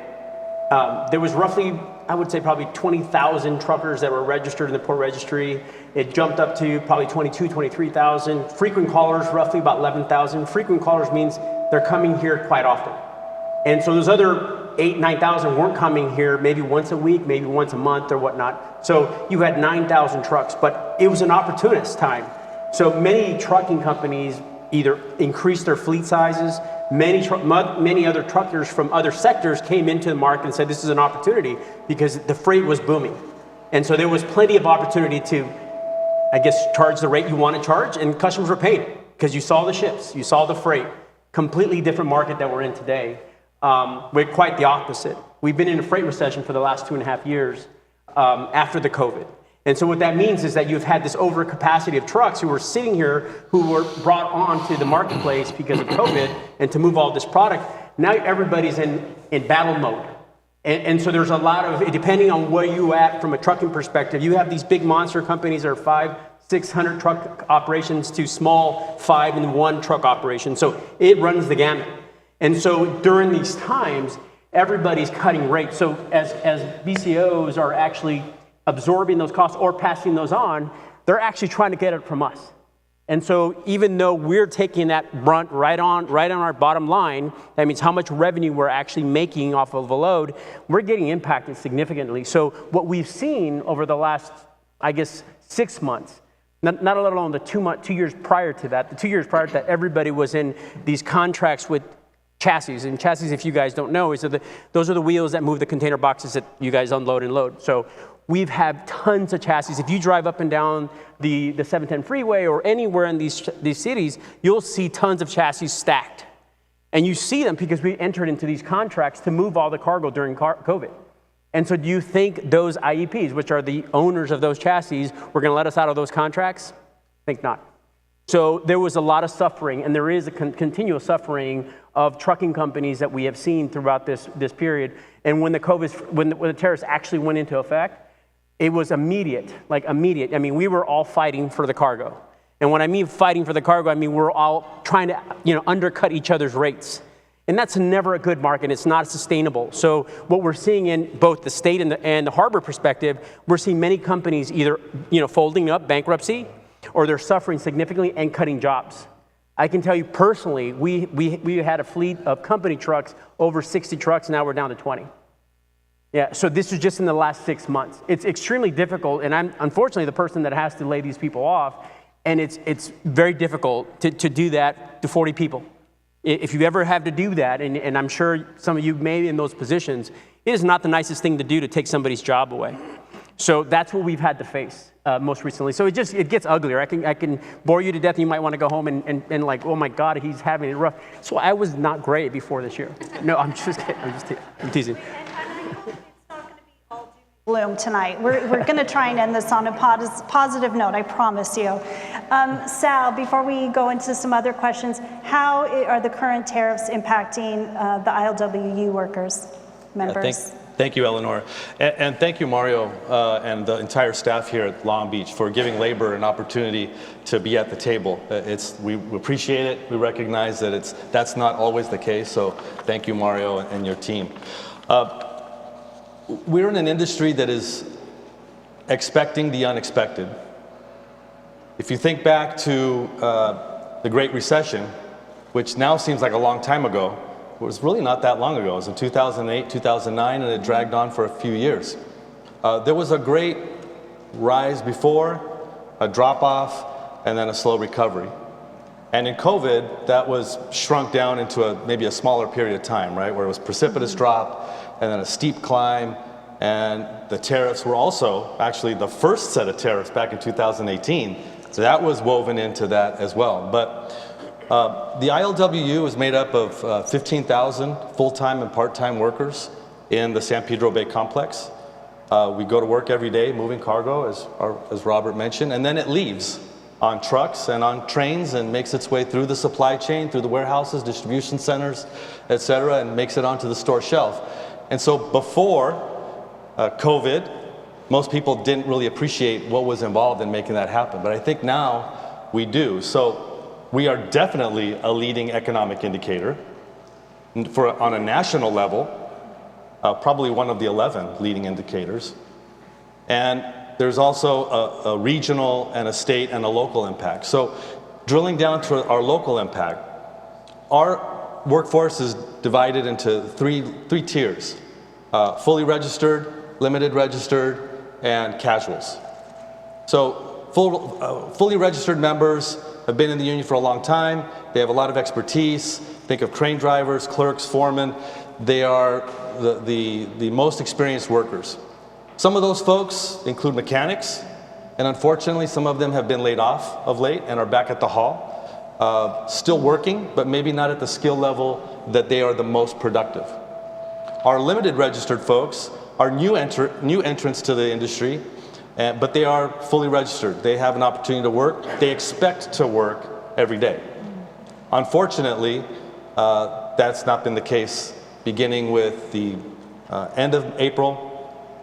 There was roughly, I would say probably 20,000 truckers that were registered in the port registry. It jumped up to probably 22, 23,000. Frequent callers, roughly about 11,000. Frequent callers means they're coming here quite often. And so those other 8,000, 9,000 weren't coming here maybe once a week, maybe once a month or whatnot. So you had 9,000 trucks, but it was an opportunist time. So many trucking companies either increased their fleet sizes. Many other truckers from other sectors came into the market and said this is an opportunity because the freight was booming. And so there was plenty of opportunity to, I guess, charge the rate you want to charge, and customers were paying it because you saw the ships, you saw the freight. Completely different market that we're in today. We're quite the opposite. We've been in a freight recession for the last 2.5 years after the COVID. And so what that means is that you've had this overcapacity of trucks who were sitting here, who were brought onto the marketplace because of COVID and to move all this product. Now everybody's in battle mode. And so there's a lot of, depending on where you at from a trucking perspective, you have these big monster companies that are 500, 600 truck operations to small 5 and 1 truck operations. So it runs the gamut. And so during these times, everybody's cutting rates. So as BCOs are actually absorbing those costs or passing those on, they're actually trying to get it from us. And so even though we're taking that brunt right on our bottom line, that means how much revenue we're actually making off of a load, we're getting impacted significantly. So what we've seen over the last, I guess, 6 months, not let alone the 2 years prior to that, the 2 years prior to that, everybody was in these contracts with chassis. And chassis, if you guys don't know, those are the wheels that move the container boxes that you guys unload and load. So we've had tons of chassis. If you drive up and down the 710 freeway or anywhere in these cities, you'll see tons of chassis stacked. And you see them because we entered into these contracts to move all the cargo during COVID. And so do you think those IEPs, which are the owners of those chassis, were going to let us out of those contracts? Think not. So there was a lot of suffering, and there is a continual suffering of trucking companies that we have seen throughout this period. And when the tariffs actually went into effect, it was immediate, like immediate. I mean, we were all fighting for the cargo. And when I mean fighting for the cargo, I mean we're all trying to, undercut each other's rates. And that's never a good market. It's not sustainable. So what we're seeing in both the state and the harbor perspective, we're seeing many companies either, folding up, bankruptcy, or they're suffering significantly and cutting jobs. I can tell you personally, we had a fleet of company trucks, over 60 trucks, now we're down to 20. Yeah, so this is just in the last 6 months. It's extremely difficult, and I'm unfortunately the person that has to lay these people off, and it's very difficult to do that to 40 people. If you ever have to do that, and I'm sure some of you may be in those positions, it is not the nicest thing to do to take somebody's job away. So that's what we've had to face most recently. So it gets uglier. I can bore you to death, and you might want to go home and like, oh my God, he's having it rough. So I was not great before this year. No, I'm just kidding. I'm teasing. Bloom tonight. We're going to try and end this on a positive note, I promise you. Sal, before we go into some other questions, how are the current tariffs impacting the ILWU workers? members. Thank you, Eleanor. And thank you, Mario, and the entire staff here at Long Beach for giving labor an opportunity to be at the table. We appreciate it. We recognize that that's not always the case. So thank you, Mario, and your team. We're in an industry that is expecting the unexpected. If you think back to the Great Recession, which now seems like a long time ago, it was really not that long ago. It was in 2008, 2009, and it dragged on for a few years. There was a great rise before, a drop-off, and then a slow recovery. And in COVID, that was shrunk down into maybe a smaller period of time, right, where it was precipitous drop, and then a steep climb, and the tariffs were also actually the first set of tariffs back in 2018. So that was woven into that as well. But the ILWU is made up of 15,000 full-time and part-time workers in the San Pedro Bay complex. We go to work every day moving cargo, as Robert mentioned, and then it leaves on trucks and on trains and makes its way through the supply chain, through the warehouses, distribution centers, et cetera, and makes it onto the store shelf. And so before COVID, most people didn't really appreciate what was involved in making that happen. But I think now we do. So we are definitely a leading economic indicator on a national level, probably one of the 11 leading indicators. And there's also a regional and a state and a local impact. So drilling down to our local impact, our workforce is divided into three tiers: fully registered, limited registered, and casuals. So fully registered members have been in the union for a long time. They have a lot of expertise. Think of crane drivers, clerks, foremen. They are the most experienced workers. Some of those folks include mechanics, and unfortunately, some of them have been laid off of late and are back at the hall, still working, but maybe not at the skill level that they are the most productive. Our limited registered folks are new entrants to the industry, but they are fully registered. They have an opportunity to work. They expect to work every day. Unfortunately, that's not been the case beginning with the end of April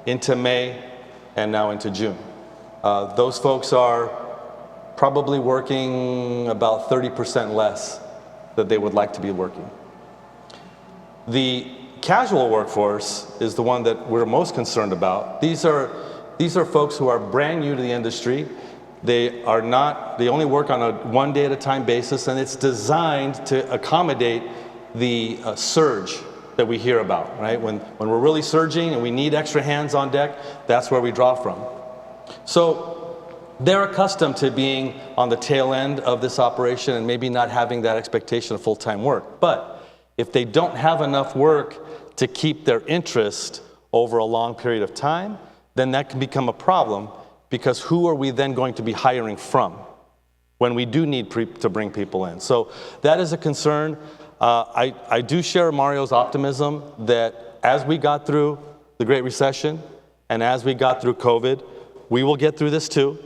into May and now into June. Those folks are probably working about 30% less than they would like to be working. The casual workforce is the one that we're most concerned about. These are folks who are brand new to the industry. They only work on a one day at a time basis, and it's designed to accommodate the surge that we hear about, right? When we're really surging and we need extra hands on deck, that's where we draw from. So they're accustomed to being on the tail end of this operation and maybe not having that expectation of full-time work. But if they don't have enough work to keep their interest over a long period of time, then that can become a problem, because who are we then going to be hiring from when we do need to bring people in? So that is a concern. I do share Mario's optimism that as we got through the Great Recession and as we got through COVID, we will get through this too.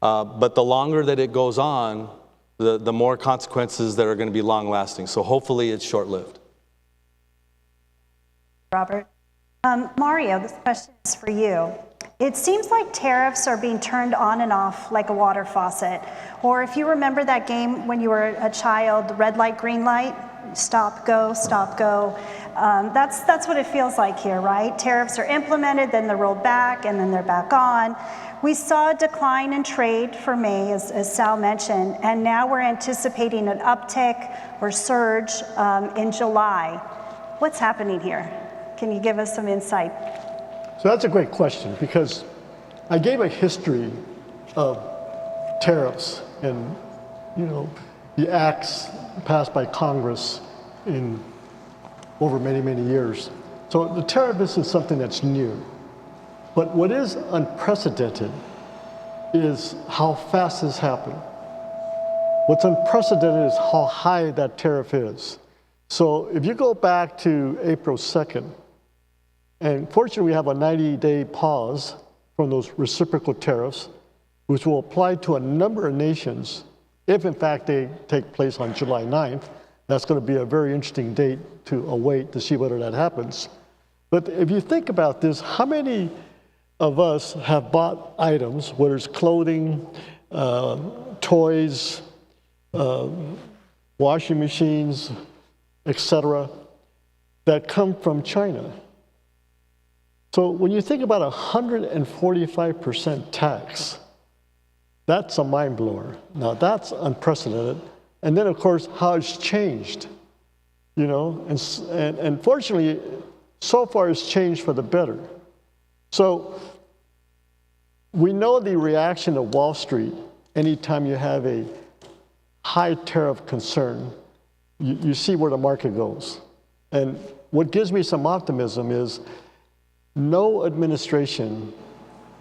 But the longer that it goes on, the more consequences that are going to be long-lasting. So hopefully it's short-lived. Robert. Mario, this question is for you. It seems like tariffs are being turned on and off like a water faucet. Or if you remember that game when you were a child, red light, green light, stop, go, stop, go. That's what it feels like here, right? Tariffs are implemented, then they're rolled back, and then they're back on. We saw a decline in trade for May, as Sal mentioned, and now we're anticipating an uptick or surge in July. What's happening here? Can you give us some insight? So that's a great question, because I gave a history of tariffs and, the acts passed by Congress over many, many years. So the tariff is something that's new. But what is unprecedented is how fast this happened. What's unprecedented is how high that tariff is. So if you go back to April 2nd, and fortunately we have a 90-day pause from those reciprocal tariffs, which will apply to a number of nations if in fact they take place on July 9th. That's going to be a very interesting date to await to see whether that happens. But if you think about this, how many of us have bought items, whether it's clothing, toys, washing machines, etc., that come from China? So when you think about 145% tax, that's a mind blower. Now that's unprecedented. And then of course how it's changed, you know, and fortunately, so far it's changed for the better. So we know the reaction of Wall Street anytime you have a high tariff concern, you see where the market goes. And what gives me some optimism is no administration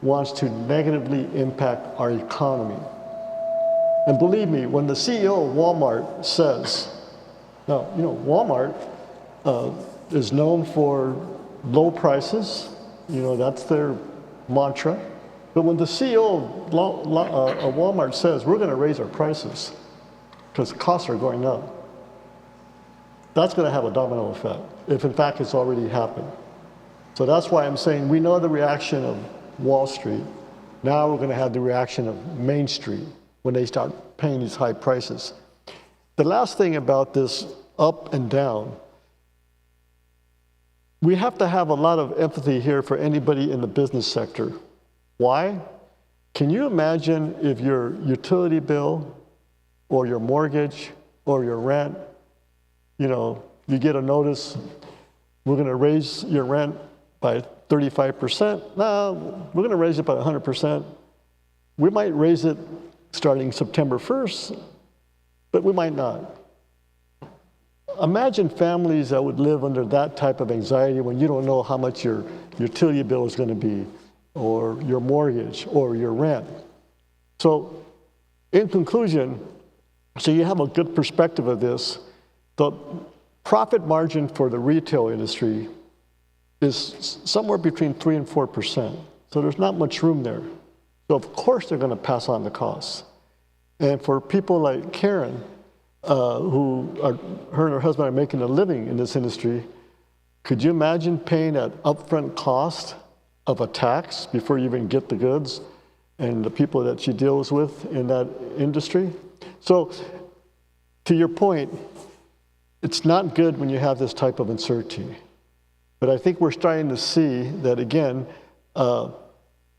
wants to negatively impact our economy. And believe me, when the CEO of Walmart says, now, you know, Walmart is known for low prices, you know, that's their mantra. But when the CEO of Walmart says, we're going to raise our prices because costs are going up, that's going to have a domino effect, if in fact it's already happened. So that's why I'm saying we know the reaction of Wall Street. Now we're going to have the reaction of Main Street when they start paying these high prices. The last thing about this up and down, we have to have a lot of empathy here for anybody in the business sector. Why? Can you imagine if your utility bill or your mortgage or your rent, you know, you get a notice, we're going to raise your rent by 35%. No, we're going to raise it by 100%. We might raise it starting September 1st, but we might not. Imagine families that would live under that type of anxiety when you don't know how much your utility bill is going to be, or your mortgage, or your rent. So, in conclusion, so you have a good perspective of this, the profit margin for the retail industry is somewhere between 3% and 4%. So there's not much room there. So of course they're going to pass on the costs. And for people like Karen, who her and her husband are making a living in this industry, could you imagine paying that upfront cost of a tax before you even get the goods and the people that she deals with in that industry? So to your point, it's not good when you have this type of uncertainty. But I think we're starting to see that, again,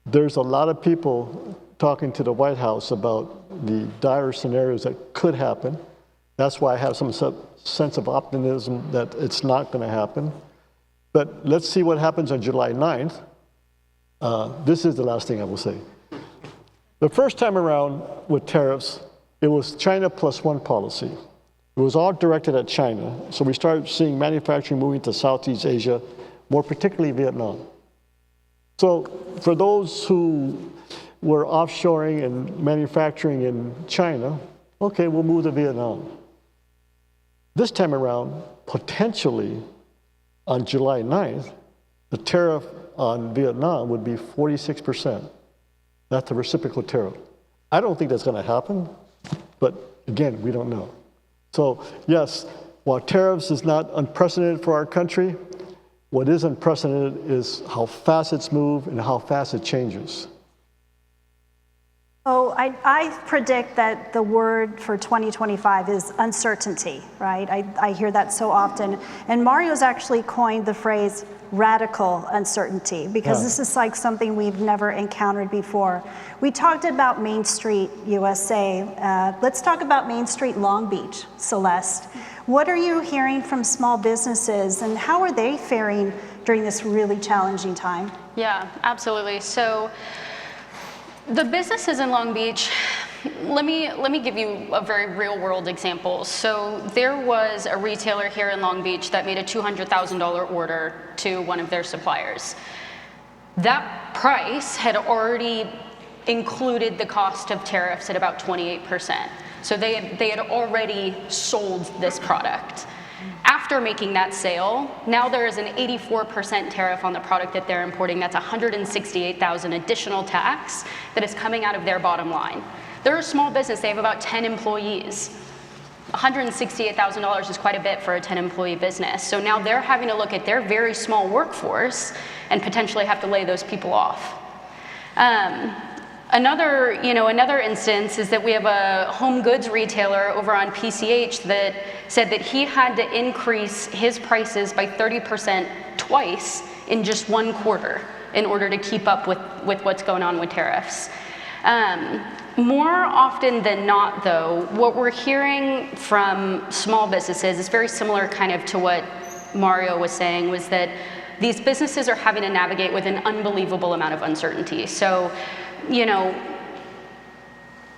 there's a lot of people talking to the White House about the dire scenarios that could happen. That's why I have some sense of optimism that it's not going to happen. But let's see what happens on July 9th. This is the last thing I will say. The first time around with tariffs, it was China plus one policy. It was all directed at China. So we started seeing manufacturing moving to Southeast Asia, more particularly Vietnam. So for those who were offshoring and manufacturing in China, okay, we'll move to Vietnam. This time around, potentially on July 9th, the tariff on Vietnam would be 46%. That's the reciprocal tariff. I don't think that's going to happen, but again, we don't know. So yes, while tariffs is not unprecedented for our country, what is unprecedented is how fast it's moved and how fast it changes. Oh, I predict that the word for 2025 is uncertainty, right? I hear that so often. And Mario's actually coined the phrase radical uncertainty, because this is like something we've never encountered before. We talked about Main Street USA. Let's talk about Main Street Long Beach, Celeste. What are you hearing from small businesses, and how are they faring during this really challenging time? Yeah, absolutely. So the businesses in Long Beach, let me give you a very real world example. So there was a retailer here in Long Beach that made a $200,000 order to one of their suppliers. That price had already included the cost of tariffs at about 28%. So they had already sold this product. After making that sale, now there is an 84% tariff on the product that they're importing. That's $168,000 additional tax that is coming out of their bottom line. They're a small business, they have about 10 employees. $168,000 is quite a bit for a 10-employee business. So now they're having to look at their very small workforce and potentially have to lay those people off. Another instance is that we have a home goods retailer over on PCH that said that he had to increase his prices by 30% twice in just 1 quarter in order to keep up with what's going on with tariffs. More often than not, though, what we're hearing from small businesses is very similar kind of to what Mario was saying, was that these businesses are having to navigate with an unbelievable amount of uncertainty. So,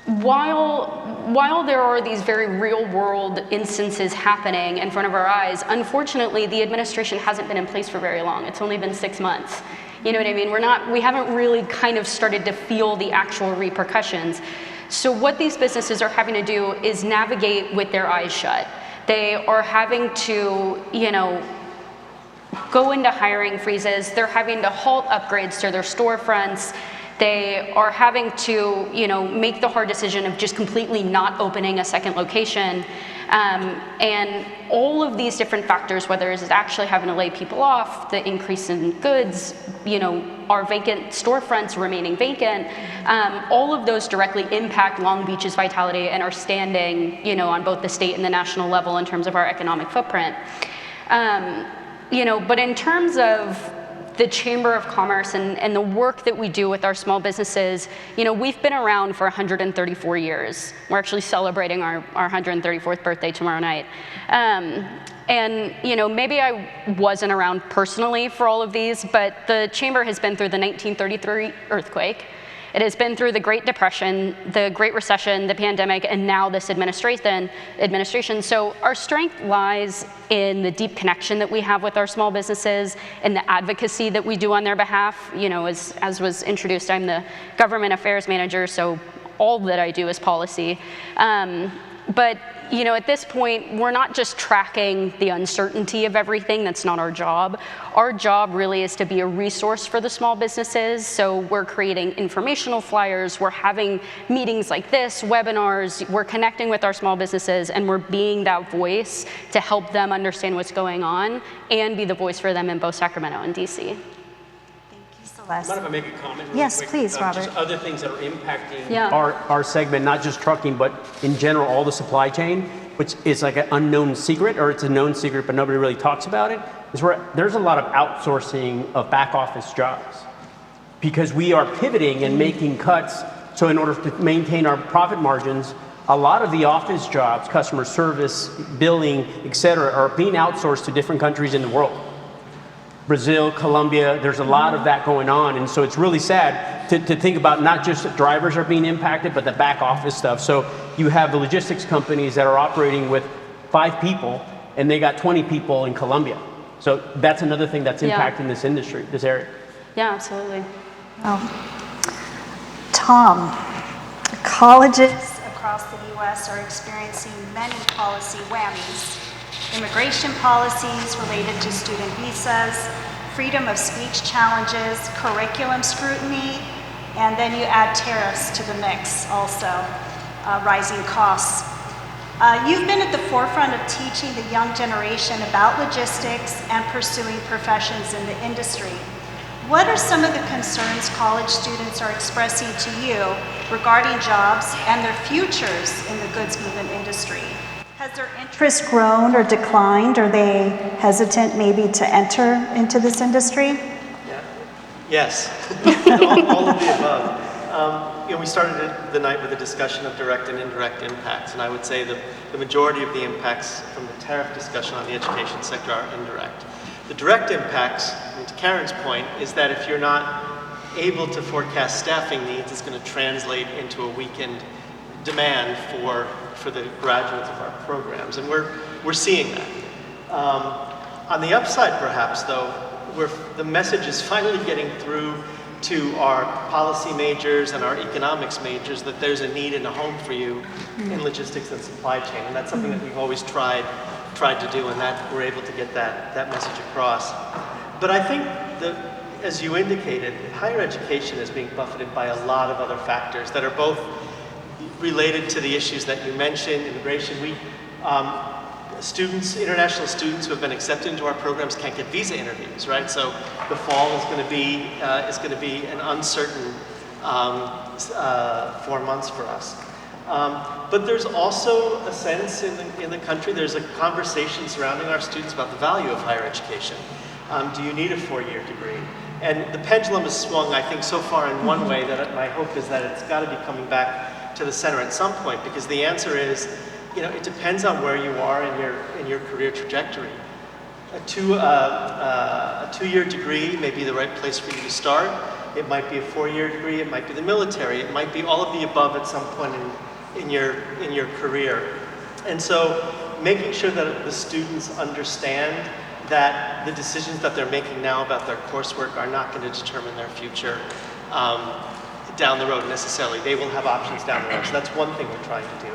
while there are these very real-world instances happening in front of our eyes, unfortunately, the administration hasn't been in place for very long. It's only been 6 months. You know what I mean? We haven't really kind of started to feel the actual repercussions. So what these businesses are having to do is navigate with their eyes shut. They are having to, go into hiring freezes. They're having to halt upgrades to their storefronts. They are having to, make the hard decision of just completely not opening a second location. And all of these different factors, whether it's actually having to lay people off, the increase in goods, our vacant storefronts remaining vacant, all of those directly impact Long Beach's vitality and our standing, on both the state and the national level in terms of our economic footprint. But in terms of the Chamber of Commerce and the work that we do with our small businesses, we've been around for 134 years. We're actually celebrating our 134th birthday tomorrow night. And maybe I wasn't around personally for all of these, but the Chamber has been through the 1933 earthquake. It has been through the Great Depression, the Great Recession, the pandemic, and now this administration. So our strength lies in the deep connection that we have with our small businesses and the advocacy that we do on their behalf. As was introduced, I'm the government affairs manager, so all that I do is policy. But at this point, we're not just tracking the uncertainty of everything. That's not our job. Our job really is to be a resource for the small businesses. So we're creating informational flyers. We're having meetings like this, webinars. We're connecting with our small businesses, and we're being that voice to help them understand what's going on and be the voice for them in both Sacramento and DC. Mind if I make a comment really Yes, quick? please, Robert. Just other things that are impacting Yeah. our segment, not just trucking, but in general, all the supply chain, which is like an unknown secret, or it's a known secret, but nobody really talks about it, is where there's a lot of outsourcing of back office jobs. Because we are pivoting and making cuts, so in order to maintain our profit margins, a lot of the office jobs, customer service, billing, et cetera, are being outsourced to different countries in the world. Brazil, Colombia, there's a lot of that going on. And so it's really sad to think about not just that drivers are being impacted, but the back office stuff. So you have the logistics companies that are operating with 5 people, and they got 20 people in Colombia. So that's another thing that's impacting this industry, this area. Yeah, absolutely. Tom, colleges across the U.S. are experiencing many policy whammies. Immigration policies related to student visas, freedom of speech challenges, curriculum scrutiny, and then you add tariffs to the mix also, rising costs. You've been at the forefront of teaching the young generation about logistics and pursuing professions in the industry. What are some of the concerns college students are expressing to you regarding jobs and their futures in the goods movement industry? Has their interest grown or declined? Are they hesitant maybe to enter into this industry? Yes, all of the above. We started the night with a discussion of direct and indirect impacts, and I would say that the majority of the impacts from the tariff discussion on the education sector are indirect. The direct impacts, to Karen's point, is that if you're not able to forecast staffing needs, it's going to translate into a weakened demand for the graduates of our programs, and we're seeing that. On the upside, perhaps, though, the message is finally getting through to our policy majors and our economics majors that there's a need and a home for you in logistics and supply chain, and that's something that we've always tried to do, and that we're able to get that message across. But I think that, as you indicated, higher education is being buffeted by a lot of other factors that are both related to the issues that you mentioned, immigration. Students, international students who have been accepted into our programs can't get visa interviews, right? So the fall is going to be an uncertain 4 months for us. But there's also a sense in the country, there's a conversation surrounding our students about the value of higher education. Do you need a 4-year degree? And the pendulum has swung, I think, so far in one way that my hope is that it's got to be coming back to the center at some point, because the answer is, it depends on where you are in your career trajectory. A 2-year degree may be the right place for you to start. It might be a 4-year degree. It might be the military. It might be all of the above at some point in your career. And so, making sure that the students understand that the decisions that they're making now about their coursework are not going to determine their future down the road necessarily. They will have options down the road. So that's one thing we're trying to do.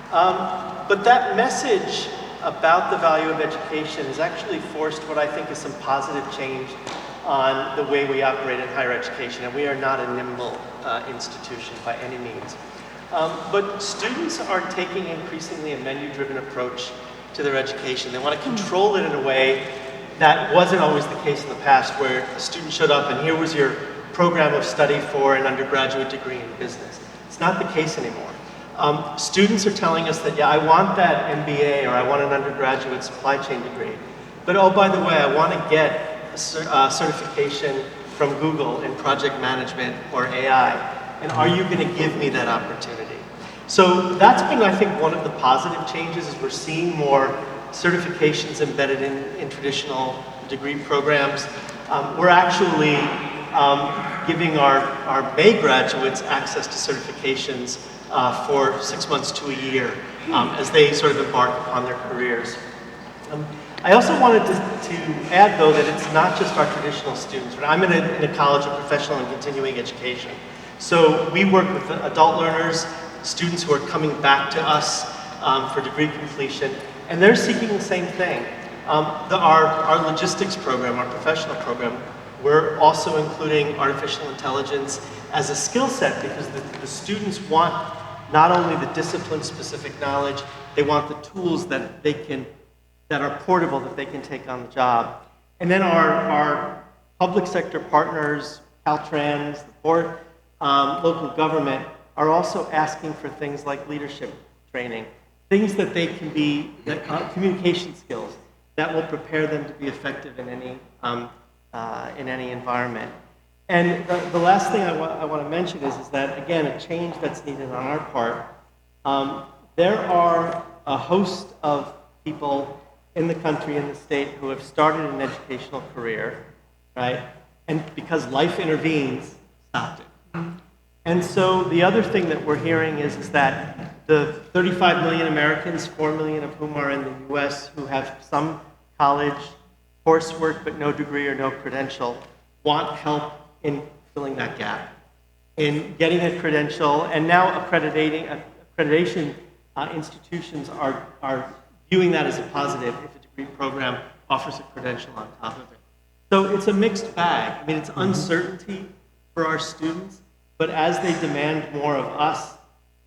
But that message about the value of education has actually forced what I think is some positive change on the way we operate in higher education, and we are not a nimble institution by any means. But students are taking increasingly a menu-driven approach to their education. They want to control it in a way that wasn't always the case in the past, where a student showed up and here was your program of study for an undergraduate degree in business. It's not the case anymore. Students are telling us that, yeah, I want that MBA or I want an undergraduate supply chain degree, but oh, by the way, I want to get a certification from Google in project management or AI, and are you going to give me that opportunity? So that's been, I think, one of the positive changes, is we're seeing more certifications embedded in traditional degree programs. We're actually giving our May graduates access to certifications for 6 months to a year as they sort of embark upon their careers. I also wanted to add, though, that it's not just our traditional students. I'm in a college of professional and continuing education. So we work with adult learners, students who are coming back to us for degree completion, and they're seeking the same thing. Our logistics program, our professional program, we're also including artificial intelligence as a skill set, because the students want not only the discipline-specific knowledge, they want the tools that are portable, that they can take on the job. And then our public sector partners, Caltrans, the port, local government, are also asking for things like leadership training, things that they can be, communication skills that will prepare them to be effective in any environment. And the last thing I want to mention is that, again, a change that's needed on our part. There are a host of people in the country, in the state, who have started an educational career, right? And because life intervenes, stopped it. And so the other thing that we're hearing is that the 35 million Americans, 4 million of whom are in the US, who have some college coursework but no degree or no credential, want help in filling that gap, in getting a credential. And now accreditation institutions are viewing that as a positive if a degree program offers a credential on top of it. So it's a mixed bag. I mean, it's uncertainty for our students, but as they demand more of us,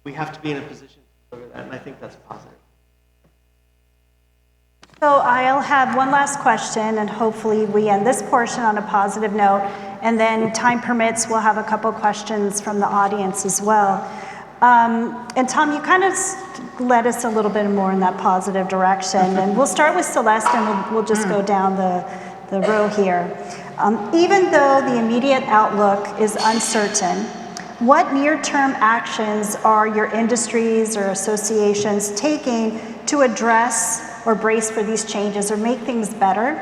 we have to be in a position to deliver that, and I think that's positive. So I'll have one last question, and hopefully we end this portion on a positive note, and then time permits, we'll have a couple questions from the audience as well. And Tom, you kind of led us a little bit more in that positive direction, and we'll start with Celeste, and we'll just go down the row here. Even though the immediate outlook is uncertain, what near-term actions are your industries or associations taking to address or brace for these changes or make things better?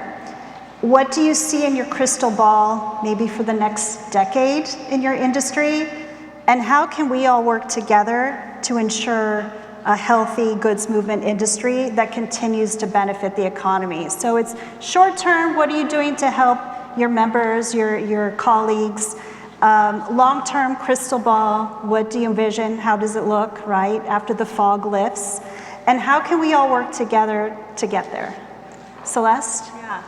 What do you see in your crystal ball, maybe for the next decade in your industry? And how can we all work together to ensure a healthy goods movement industry that continues to benefit the economy? So it's short term, what are you doing to help your members, your colleagues? Long-term crystal ball, what do you envision? How does it look, right, after the fog lifts? And how can we all work together to get there? Celeste? Yeah.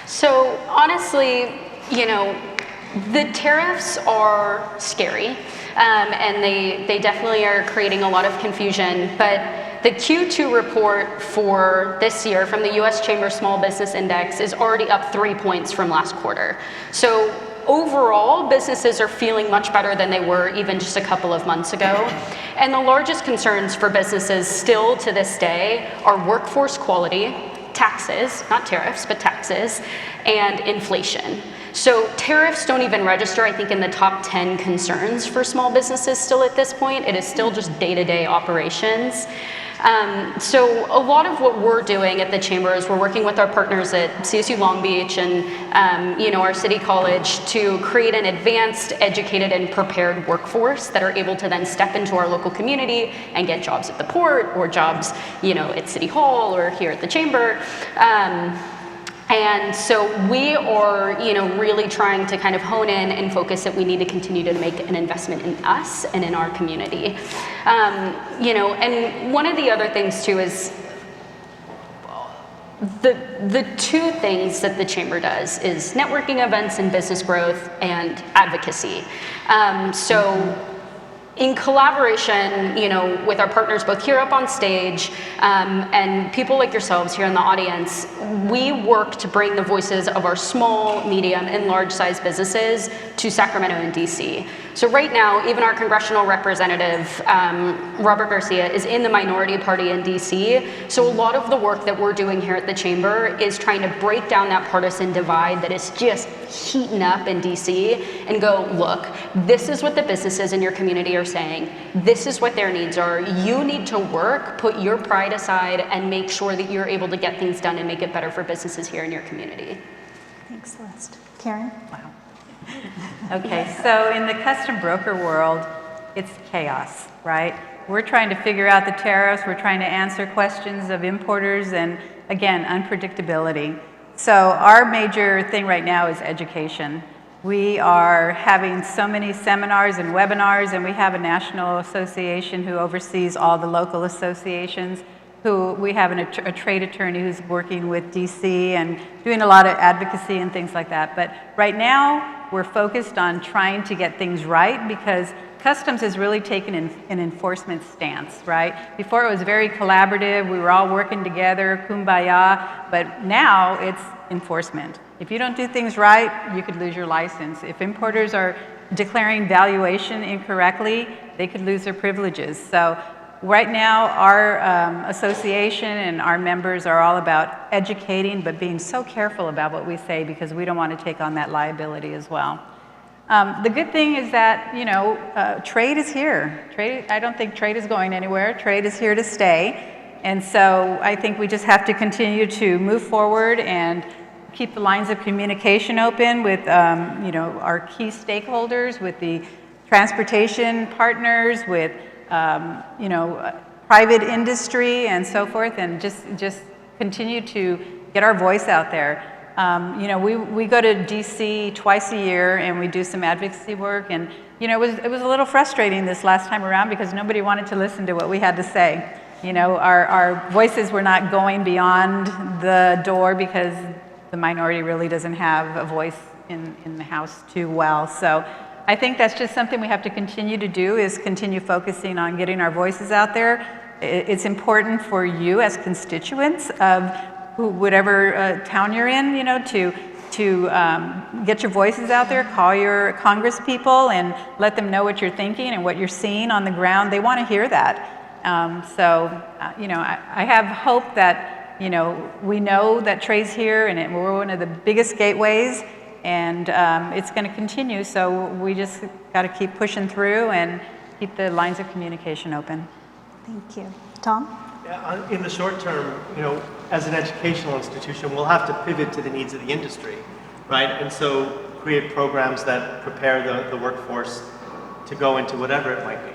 So honestly, The tariffs are scary, and they definitely are creating a lot of confusion, but the Q2 report for this year from the US Chamber Small Business Index is already up 3 points from last quarter. So overall, businesses are feeling much better than they were even just a couple of months ago. And the largest concerns for businesses still to this day are workforce quality, taxes, not tariffs, but taxes, and inflation. So tariffs don't even register, I think, in the top 10 concerns for small businesses still at this point. It is still just day-to-day operations. So a lot of what we're doing at the Chamber is we're working with our partners at CSU Long Beach and our city college to create an advanced, educated, and prepared workforce that are able to then step into our local community and get jobs at the port or jobs at City Hall or here at the Chamber. And so we are, really trying to kind of hone in and focus that we need to continue to make an investment in us and in our community. And one of the other things too is the two things that the Chamber does is networking events and business growth and advocacy. So in collaboration, with our partners both here up on stage and people like yourselves here in the audience, we work to bring the voices of our small, medium, and large-sized businesses to Sacramento and DC. So right now, even our congressional representative, Robert Garcia, is in the minority party in DC. So a lot of the work that we're doing here at the Chamber is trying to break down that partisan divide that is just heating up in DC and go, look, this is what the businesses in your community are saying. This is what their needs are. You need to work, put your pride aside, and make sure that you're able to get things done and make it better for businesses here in your community. Thanks, Celeste. Karen? Wow. Okay, so in the custom broker world, it's chaos, right? We're trying to figure out the tariffs, we're trying to answer questions of importers, and again, unpredictability. So our major thing right now is education. We are having so many seminars and webinars, and we have a national association who oversees all the local associations. We have a trade attorney who's working with DC and doing a lot of advocacy and things like that. But right now, we're focused on trying to get things right because Customs has really taken an enforcement stance, right? Before it was very collaborative, we were all working together, kumbaya, but now it's enforcement. If you don't do things right, you could lose your license. If importers are declaring valuation incorrectly, they could lose their privileges. So right now, our association and our members are all about educating, but being so careful about what we say because we don't want to take on that liability as well. The good thing is that, trade is here. I don't think trade is going anywhere. Trade is here to stay. And so I think we just have to continue to move forward and keep the lines of communication open with, our key stakeholders, with the transportation partners, with private industry and so forth, and just continue to get our voice out there. We go to DC twice a year and we do some advocacy work, and it was a little frustrating this last time around because nobody wanted to listen to what we had to say. Our voices were not going beyond the door because the minority really doesn't have a voice in the House too well. So I think that's just something we have to continue to do, is continue focusing on getting our voices out there. It's important for you as constituents of whatever town you're in, to get your voices out there, call your Congress people and let them know what you're thinking and what you're seeing on the ground. They want to hear that. I have hope that, we know that trade's here and we're one of the biggest gateways, and it's going to continue, so we just got to keep pushing through and keep the lines of communication open. Thank you. Tom? Yeah, in the short term, as an educational institution, we'll have to pivot to the needs of the industry, right? And so create programs that prepare the workforce to go into whatever it might be.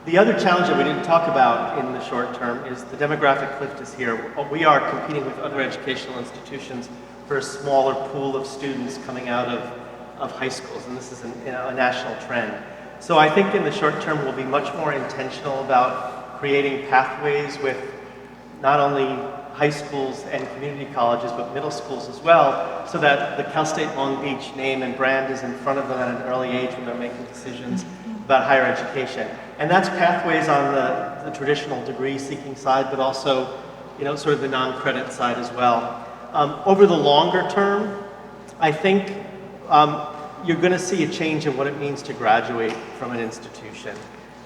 The other challenge that we didn't talk about in the short term is the demographic cliff is here. We are competing with other educational institutions for a smaller pool of students coming out of high schools, and this is a national trend. So I think in the short term we'll be much more intentional about creating pathways with not only high schools and community colleges, but middle schools as well, so that the Cal State Long Beach name and brand is in front of them at an early age when they're making decisions about higher education. And that's pathways on the traditional degree-seeking side, but also, sort of the non-credit side as well. Over the longer term, I think you're going to see a change in what it means to graduate from an institution.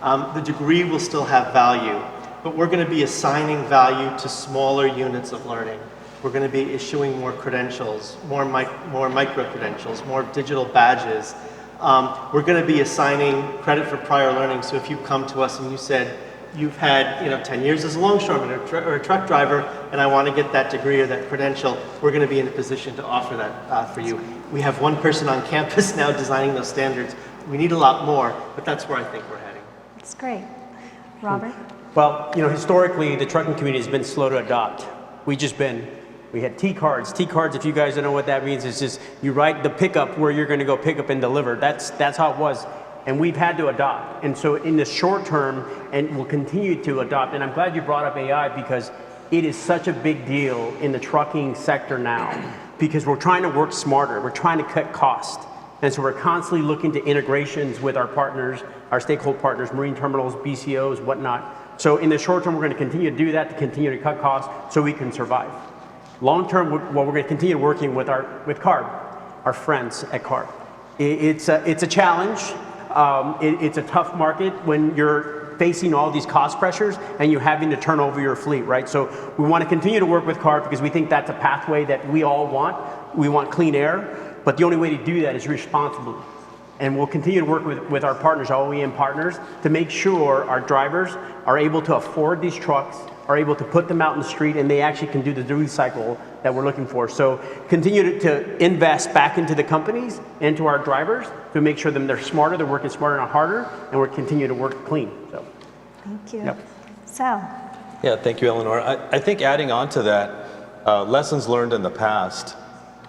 The degree will still have value, but we're going to be assigning value to smaller units of learning. We're going to be issuing more credentials, more micro-credentials, more digital badges. We're going to be assigning credit for prior learning. So if you come to us and you said, you've had 10 years as a longshoreman or a truck driver, and I want to get that degree or that credential, we're going to be in a position to offer that for you. We have one person on campus now designing those standards. We need a lot more, but that's where I think we're heading. That's great. Robert? Well, historically, the trucking community has been slow to adopt. We had T-cards. T-cards, if you guys don't know what that means, is just you write the pickup where you're going to go pick up and deliver. That's how it was. And we've had to adopt. And so in the short term, and we'll continue to adopt, and I'm glad you brought up AI because it is such a big deal in the trucking sector now because we're trying to work smarter. We're trying to cut costs. And so we're constantly looking to integrations with our partners, our stakeholder partners, marine terminals, BCOs, whatnot. So in the short term, we're going to continue to do that to continue to cut costs so we can survive. Long term, we're going to continue working with CARB, our friends at CARB. It's a challenge. It's a tough market when you're facing all these cost pressures and you're having to turn over your fleet, right? So we want to continue to work with CARB because we think that's a pathway that we all want. We want clean air, but the only way to do that is responsibly. And we'll continue to work with our partners, our OEM partners, to make sure our drivers are able to afford these trucks, are able to put them out in the street, and they actually can do the duty cycle that we're looking for. So continue to invest back into the companies, into our drivers, to make sure that they're smarter, they're working smarter, not harder, and we're continue to work clean. So. Thank you. Yep. Sal? Yeah, thank you, Eleanor. I think adding on to that, lessons learned in the past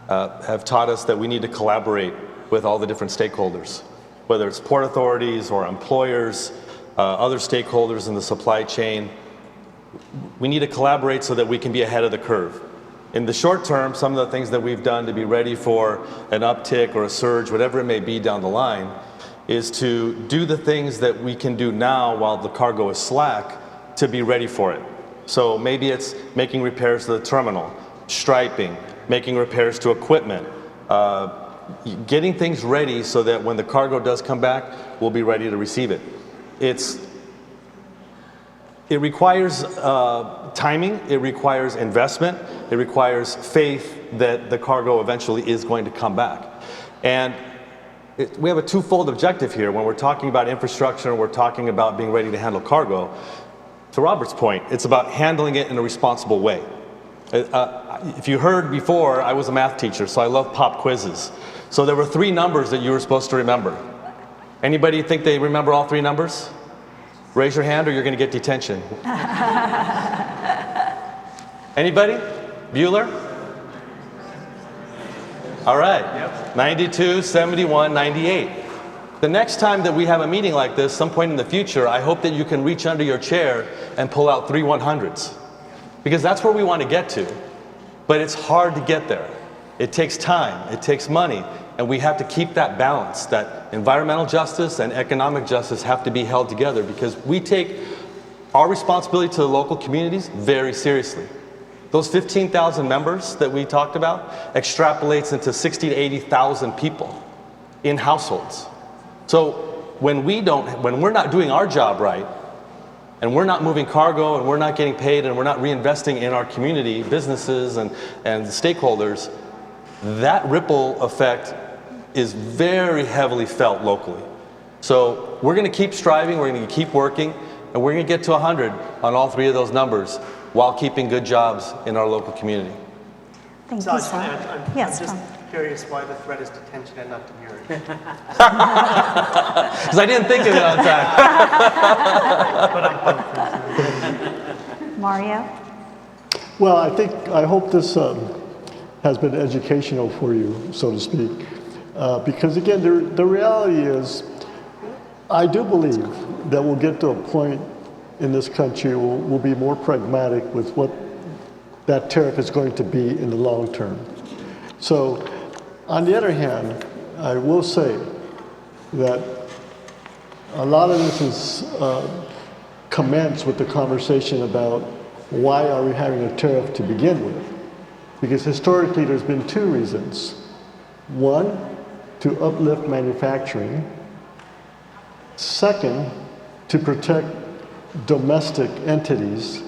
have taught us that we need to collaborate with all the different stakeholders, whether it's port authorities or employers, other stakeholders in the supply chain. We need to collaborate so that we can be ahead of the curve. In the short term, some of the things that we've done to be ready for an uptick or a surge, whatever it may be down the line, is to do the things that we can do now while the cargo is slack to be ready for it. So maybe it's making repairs to the terminal, striping, making repairs to equipment, getting things ready so that when the cargo does come back, we'll be ready to receive it. It requires timing, it requires investment, it requires faith that the cargo eventually is going to come back. And we have a twofold objective here when we're talking about infrastructure and we're talking about being ready to handle cargo. To Robert's point, it's about handling it in a responsible way. If you heard before, I was a math teacher, so I love pop quizzes. So there were 3 numbers that you were supposed to remember. Anybody think they remember all 3 numbers? Raise your hand or you're going to get detention. Anybody? Bueller? All right. Yep. 92, 71, 98. The next time that we have a meeting like this, some point in the future, I hope that you can reach under your chair and pull out 3 100s. Because that's where we want to get to. But it's hard to get there. It takes time, it takes money, and we have to keep that balance, that environmental justice and economic justice have to be held together because we take our responsibility to the local communities very seriously. Those 15,000 members that we talked about extrapolates into 60 to 80,000 people in households. So when we're not doing our job right, and we're not moving cargo, and we're not getting paid, and we're not reinvesting in our community, businesses and stakeholders, that ripple effect is very heavily felt locally. So we're going to keep striving, we're going to keep working, and we're going to get to 100 on all 3 of those numbers while keeping good jobs in our local community. Thank So you, I'm Sal. just curious why the threat is detention and not demurrage. Because I didn't think of it on time. Mario? Well, I hope this has been educational for you, so to speak. Because again, the reality is, I do believe that we'll get to a point in this country where we'll be more pragmatic with what that tariff is going to be in the long term. So, on the other hand, I will say that a lot of this is commenced with the conversation about why are we having a tariff to begin with? Because historically there's been two reasons. One, to uplift manufacturing. Second, to protect domestic entities,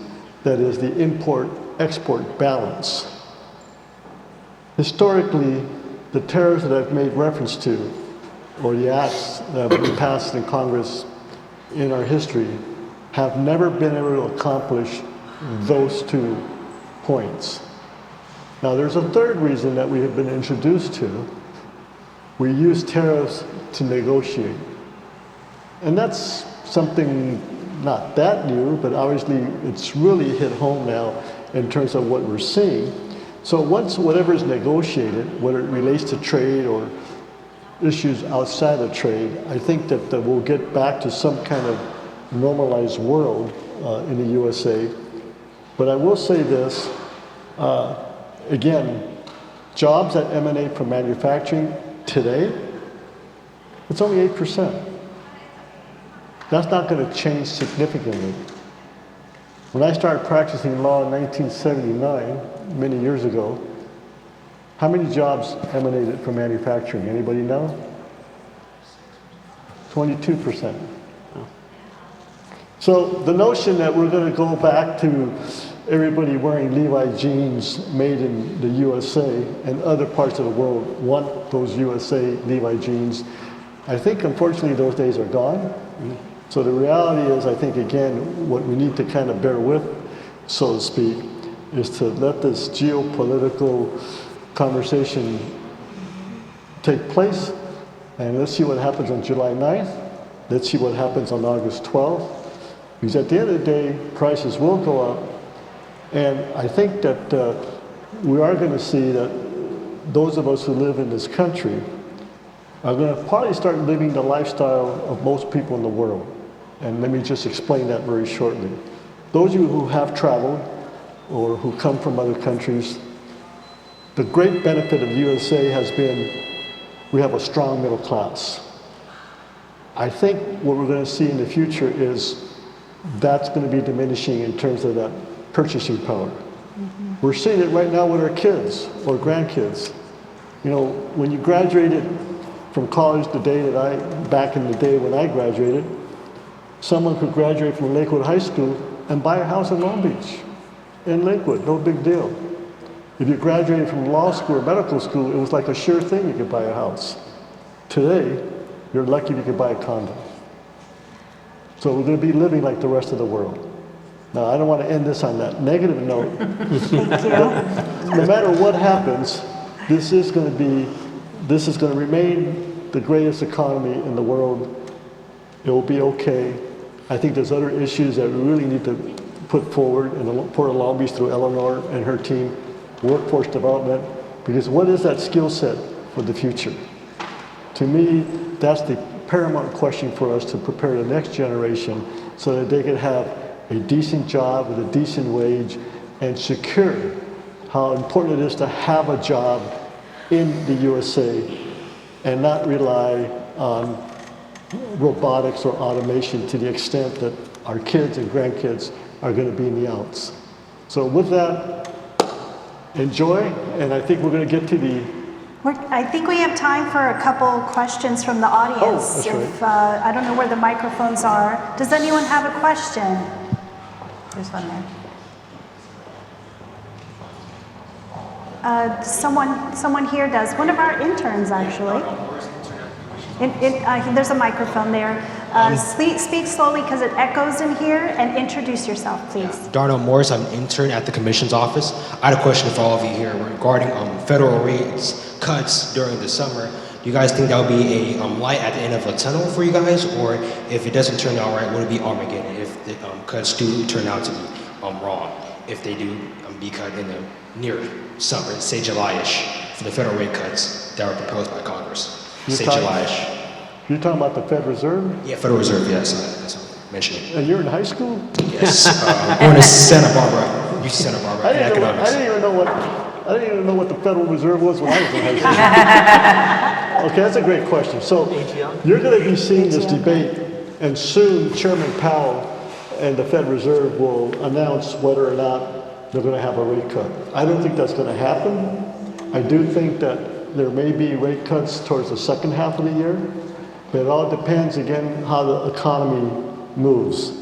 that is the import-export balance. Historically, the tariffs that I've made reference to, or the acts that have been passed in Congress in our history, have never been able to accomplish those 2 points. Now, there's a third reason that we have been introduced to. We use tariffs to negotiate. And that's something not that new, but obviously it's really hit home now in terms of what we're seeing. So once whatever is negotiated, whether it relates to trade or issues outside of trade, I think that we'll get back to some kind of normalized world in the USA. But I will say this, again, jobs that emanate from manufacturing today, it's only 8%. That's not going to change significantly. When I started practicing law in 1979, many years ago, how many jobs emanated from manufacturing? Anybody know? 22%. So the notion that we're going to go back to everybody wearing Levi jeans made in the USA and other parts of the world want those USA Levi jeans, I think unfortunately those days are gone. So the reality is, I think again, what we need to kind of bear with, so to speak, is to let this geopolitical conversation take place, and let's see what happens on July 9th. Let's see what happens on August 12th. Because at the end of the day, prices will go up, and I think that we are going to see that those of us who live in this country are going to probably start living the lifestyle of most people in the world. And let me just explain that very shortly. Those of you who have traveled or who come from other countries, the great benefit of the USA has been we have a strong middle class. I think what we're going to see in the future is that's going to be diminishing in terms of that purchasing power. Mm-hmm. We're seeing it right now with our kids or grandkids. You know, when you graduated from college back in the day when I graduated, someone could graduate from Lakewood High School and buy a house in Long Beach, in Lakewood, no big deal. If you graduated from law school or medical school, it was like a sure thing you could buy a house. Today, you're lucky if you could buy a condo. So we're going to be living like the rest of the world. Now, I don't want to end this on that negative note. Thank you. No matter what happens, this is going to remain the greatest economy in the world. It will be okay. I think there's other issues that we really need to put forward in the Port of Long Beach through Eleanor and her team, workforce development, because what is that skill set for the future? To me, that's the paramount question for us to prepare the next generation so that they can have a decent job with a decent wage and secure how important it is to have a job in the USA and not rely on robotics or automation to the extent that our kids and grandkids are going to be in the outs. So with that, enjoy, and I think we're going to get to the... I think we have time for a couple questions from the audience. Oh, that's right. I don't know where the microphones are. Does anyone have a question? There's one there. Someone here does. One of our interns, actually. There's a microphone there. Speak slowly because it echoes in here, and introduce yourself, please. Darnell Morris, I'm an intern at the Commission's Office. I had a question for all of you here regarding federal rates cuts during the summer. Do you guys think that would be a light at the end of a tunnel for you guys, or if it doesn't turn out right, would it be Armageddon if the cuts do turn out to be wrong, if they do be cut in the near summer, say July-ish, for the federal rate cuts that were proposed by Congress? Say July-ish. You're talking about the Fed Reserve? Yeah, Federal Reserve, yes, that's what I'm mentioning. And you're in high school? Yes, going to Santa Barbara. UC Santa Barbara I in didn't economics. even know what the Federal Reserve was when I was in high school. Okay, that's a great question. So you're going to be seeing this debate, and soon Chairman Powell and the Fed Reserve will announce whether or not they're going to have a rate cut. I don't think that's going to happen. I do think that there may be rate cuts towards the second half of the year, but it all depends, again, how the economy moves.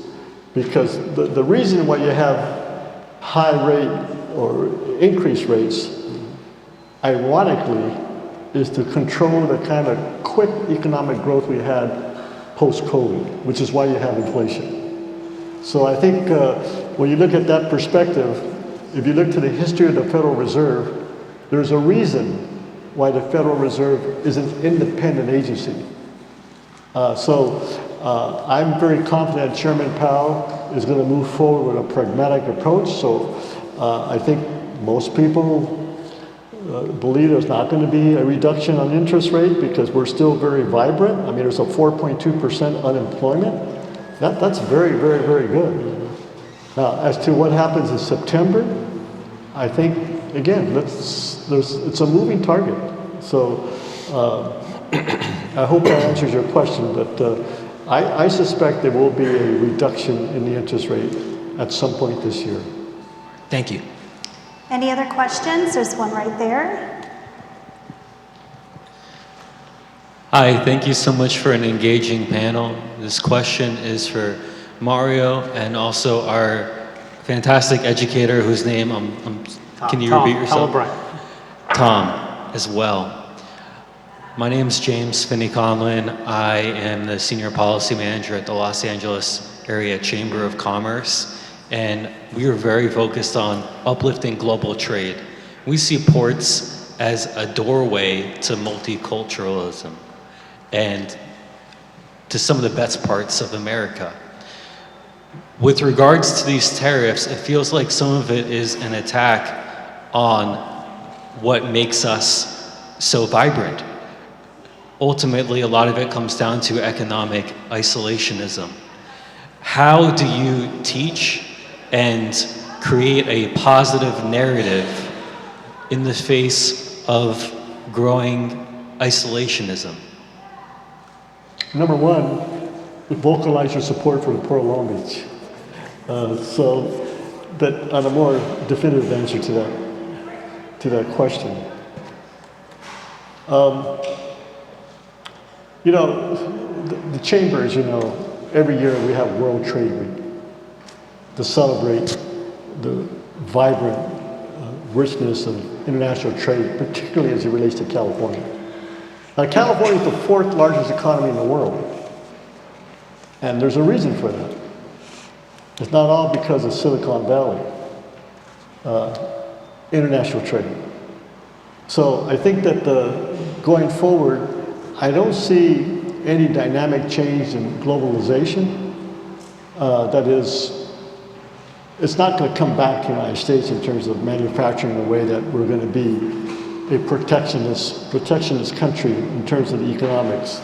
Because the reason why you have high rate or increased rates, ironically, is to control the kind of quick economic growth we had post-COVID, which is why you have inflation. So I think when you look at that perspective, if you look to the history of the Federal Reserve, there's a reason why the Federal Reserve is an independent agency. I'm very confident Chairman Powell is going to move forward with a pragmatic approach. So I think most people believe there's not going to be a reduction on interest rate because we're still very vibrant. I mean, there's a 4.2% unemployment. That's very, very, very good. Now, as to what happens in September, I think, again, it's a moving target. So I hope that answers your question, but I suspect there will be a reduction in the interest rate at some point this year. Thank you. Any other questions? There's one right there. Hi, thank you so much for an engaging panel. This question is for Mario and also our fantastic educator whose name can you repeat yourself? Tom O'Brien. Tom as well. My name is James Finney-Conlin. I am the Senior Policy Manager at the Los Angeles Area Chamber of Commerce, and we are very focused on uplifting global trade. We see ports as a doorway to multiculturalism and to some of the best parts of America. With regards to these tariffs, it feels like some of it is an attack on what makes us so vibrant. Ultimately, a lot of it comes down to economic isolationism. How do you teach and create a positive narrative in the face of growing isolationism? Number one, vocalize your support for the Port of Long Beach. But on a more definitive answer to that question. You know, the chamber, as you know, every year we have World Trade Week to celebrate the vibrant richness of international trade, particularly as it relates to California. Now, California is the fourth largest economy in the world, and there's a reason for that. It's not all because of Silicon Valley, international trade. So I think that going forward, I don't see any dynamic change in globalization. That is, it's not going to come back to the United States in terms of manufacturing in a way that we're going to be a protectionist country in terms of the economics,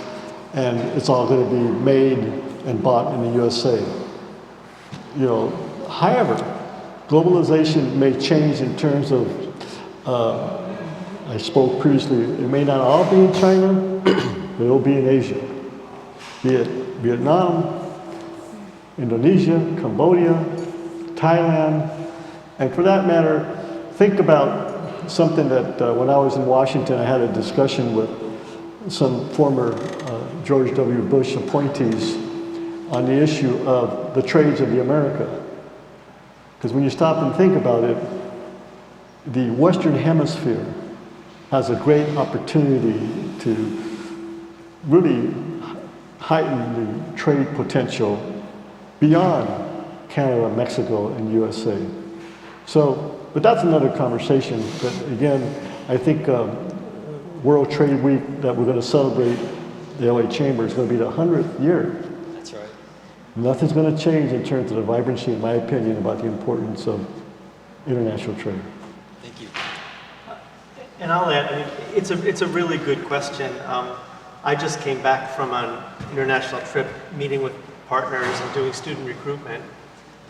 and it's all going to be made and bought in the USA. You know, however, globalization may change in terms of, I spoke previously, it may not all be in China, but it'll be in Asia. Be it Vietnam, Indonesia, Cambodia, Thailand, and for that matter, think about something that when I was in Washington, I had a discussion with some former George W. Bush appointees on the issue of the trades of the America. Because when you stop and think about it, the Western Hemisphere has a great opportunity to really heighten the trade potential beyond Canada, Mexico, and USA. So, but that's another conversation. But again, I think World Trade Week that we're going to celebrate, the LA Chamber, is going to be the 100th year. That's right. Nothing's going to change in terms of the vibrancy, in my opinion, about the importance of international trade. Thank you. And I'll add, I mean, it's a really good question. I just came back from an international trip, meeting with partners and doing student recruitment.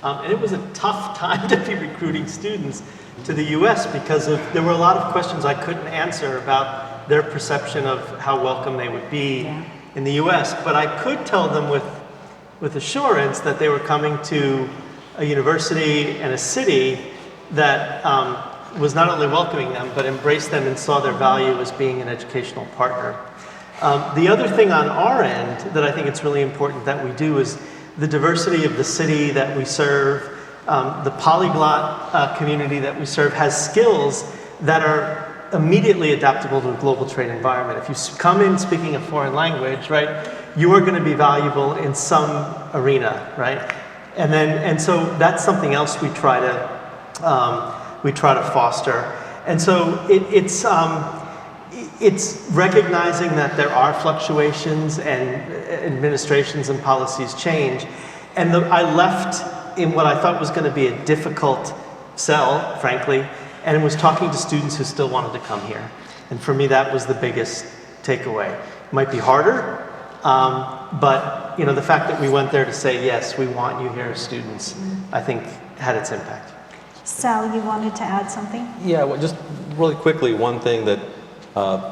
And it was a tough time to be recruiting students to the US because there were a lot of questions I couldn't answer about their perception of how welcome they would be in the US. But I could tell them with assurance that they were coming to a university and a city that was not only welcoming them, but embraced them and saw their value as being an educational partner. The other thing on our end that I think it's really important that we do is the diversity of the city that we serve, the polyglot community that we serve has skills that are immediately adaptable to a global trade environment. If you come in speaking a foreign language, right, you are going to be valuable in some arena, right? And so that's something else we try to foster. And so it's recognizing that there are fluctuations and administrations and policies change. And I left in what I thought was going to be a difficult sell, frankly, and was talking to students who still wanted to come here. And for me, that was the biggest takeaway. It might be harder, but the fact that we went there to say, yes, we want you here as students, I think had its impact. Sal, you wanted to add something? Yeah, well, just really quickly, one thing that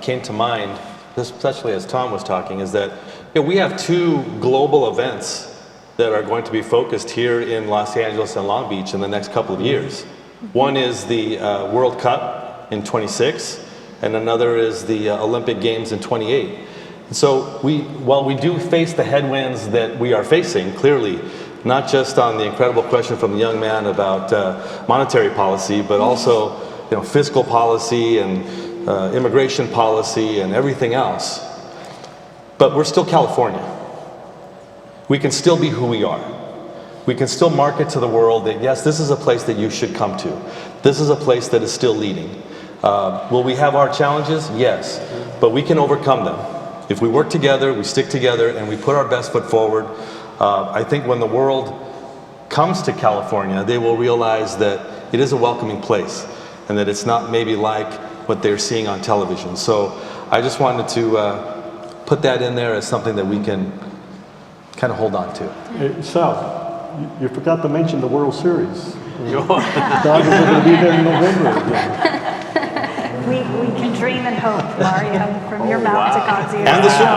came to mind, especially as Tom was talking, is that we have two global events that are going to be focused here in Los Angeles and Long Beach in the next couple of years. One is the World Cup in 26, and another is the Olympic Games in 28. And so while we do face the headwinds that we are facing, clearly, not just on the incredible question from the young man about monetary policy, but also fiscal policy and immigration policy and everything else. But we're still California. We can still be who we are. We can still market to the world that, yes, this is a place that you should come to. This is a place that is still leading. Will we have our challenges? Yes. But we can overcome them. If we work together, we stick together, and we put our best foot forward, I think when the world comes to California, they will realize that it is a welcoming place and that it's not maybe like what they're seeing on television. So I just wanted to put that in there as something that we can kind of hold on to. Hey, Sal, you forgot to mention the World Series. The Dodgers are going to be there in November again. We can dream and hope, Mario, from your mouth to God's ears.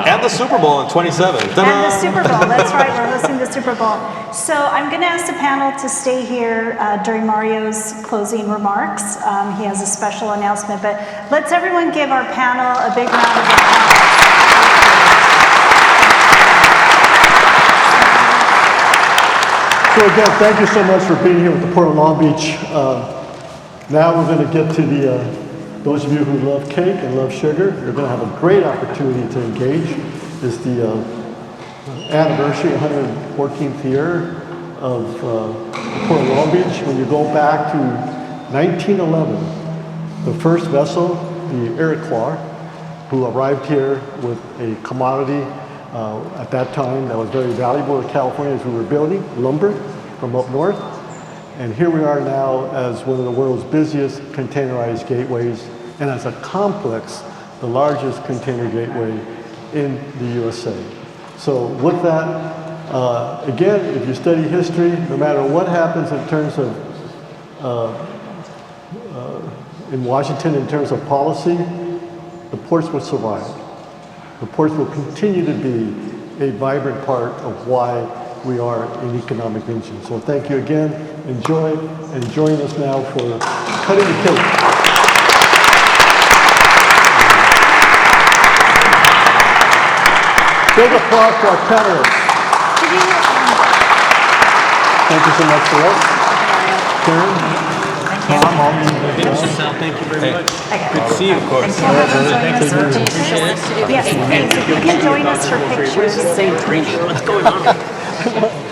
And the Super Bowl in 27. And the Super Bowl, that's right, we're hosting the Super Bowl. So I'm going to ask the panel to stay here during Mario's closing remarks. He has a special announcement, but let's everyone give our panel a big round of applause. So again, thank you so much for being here with the Port of Long Beach. Now we're going to get to those of you who love cake and love sugar, you're going to have a great opportunity to engage. It's the anniversary, 114th year of the Port of Long Beach. When you go back to 1911, the first vessel, the Iroquois, who arrived here with a commodity at that time that was very valuable to California as we were building, lumber from up north. And here we are now as one of the world's busiest containerized gateways, and as a complex, the largest container gateway in the USA. So with that, again, if you study history, no matter what happens in terms of, in Washington in terms of policy, the ports will survive. The ports will continue to be a vibrant part of why we are an economic engine. So thank you again. Enjoy, and join us now for cutting the cake. Big applause for our panelists. Thank you so much for us. Karen, Tom, all of you. Thank you very much. Good to see you, of course. Yes, please, if you can join us for pictures. What's going on?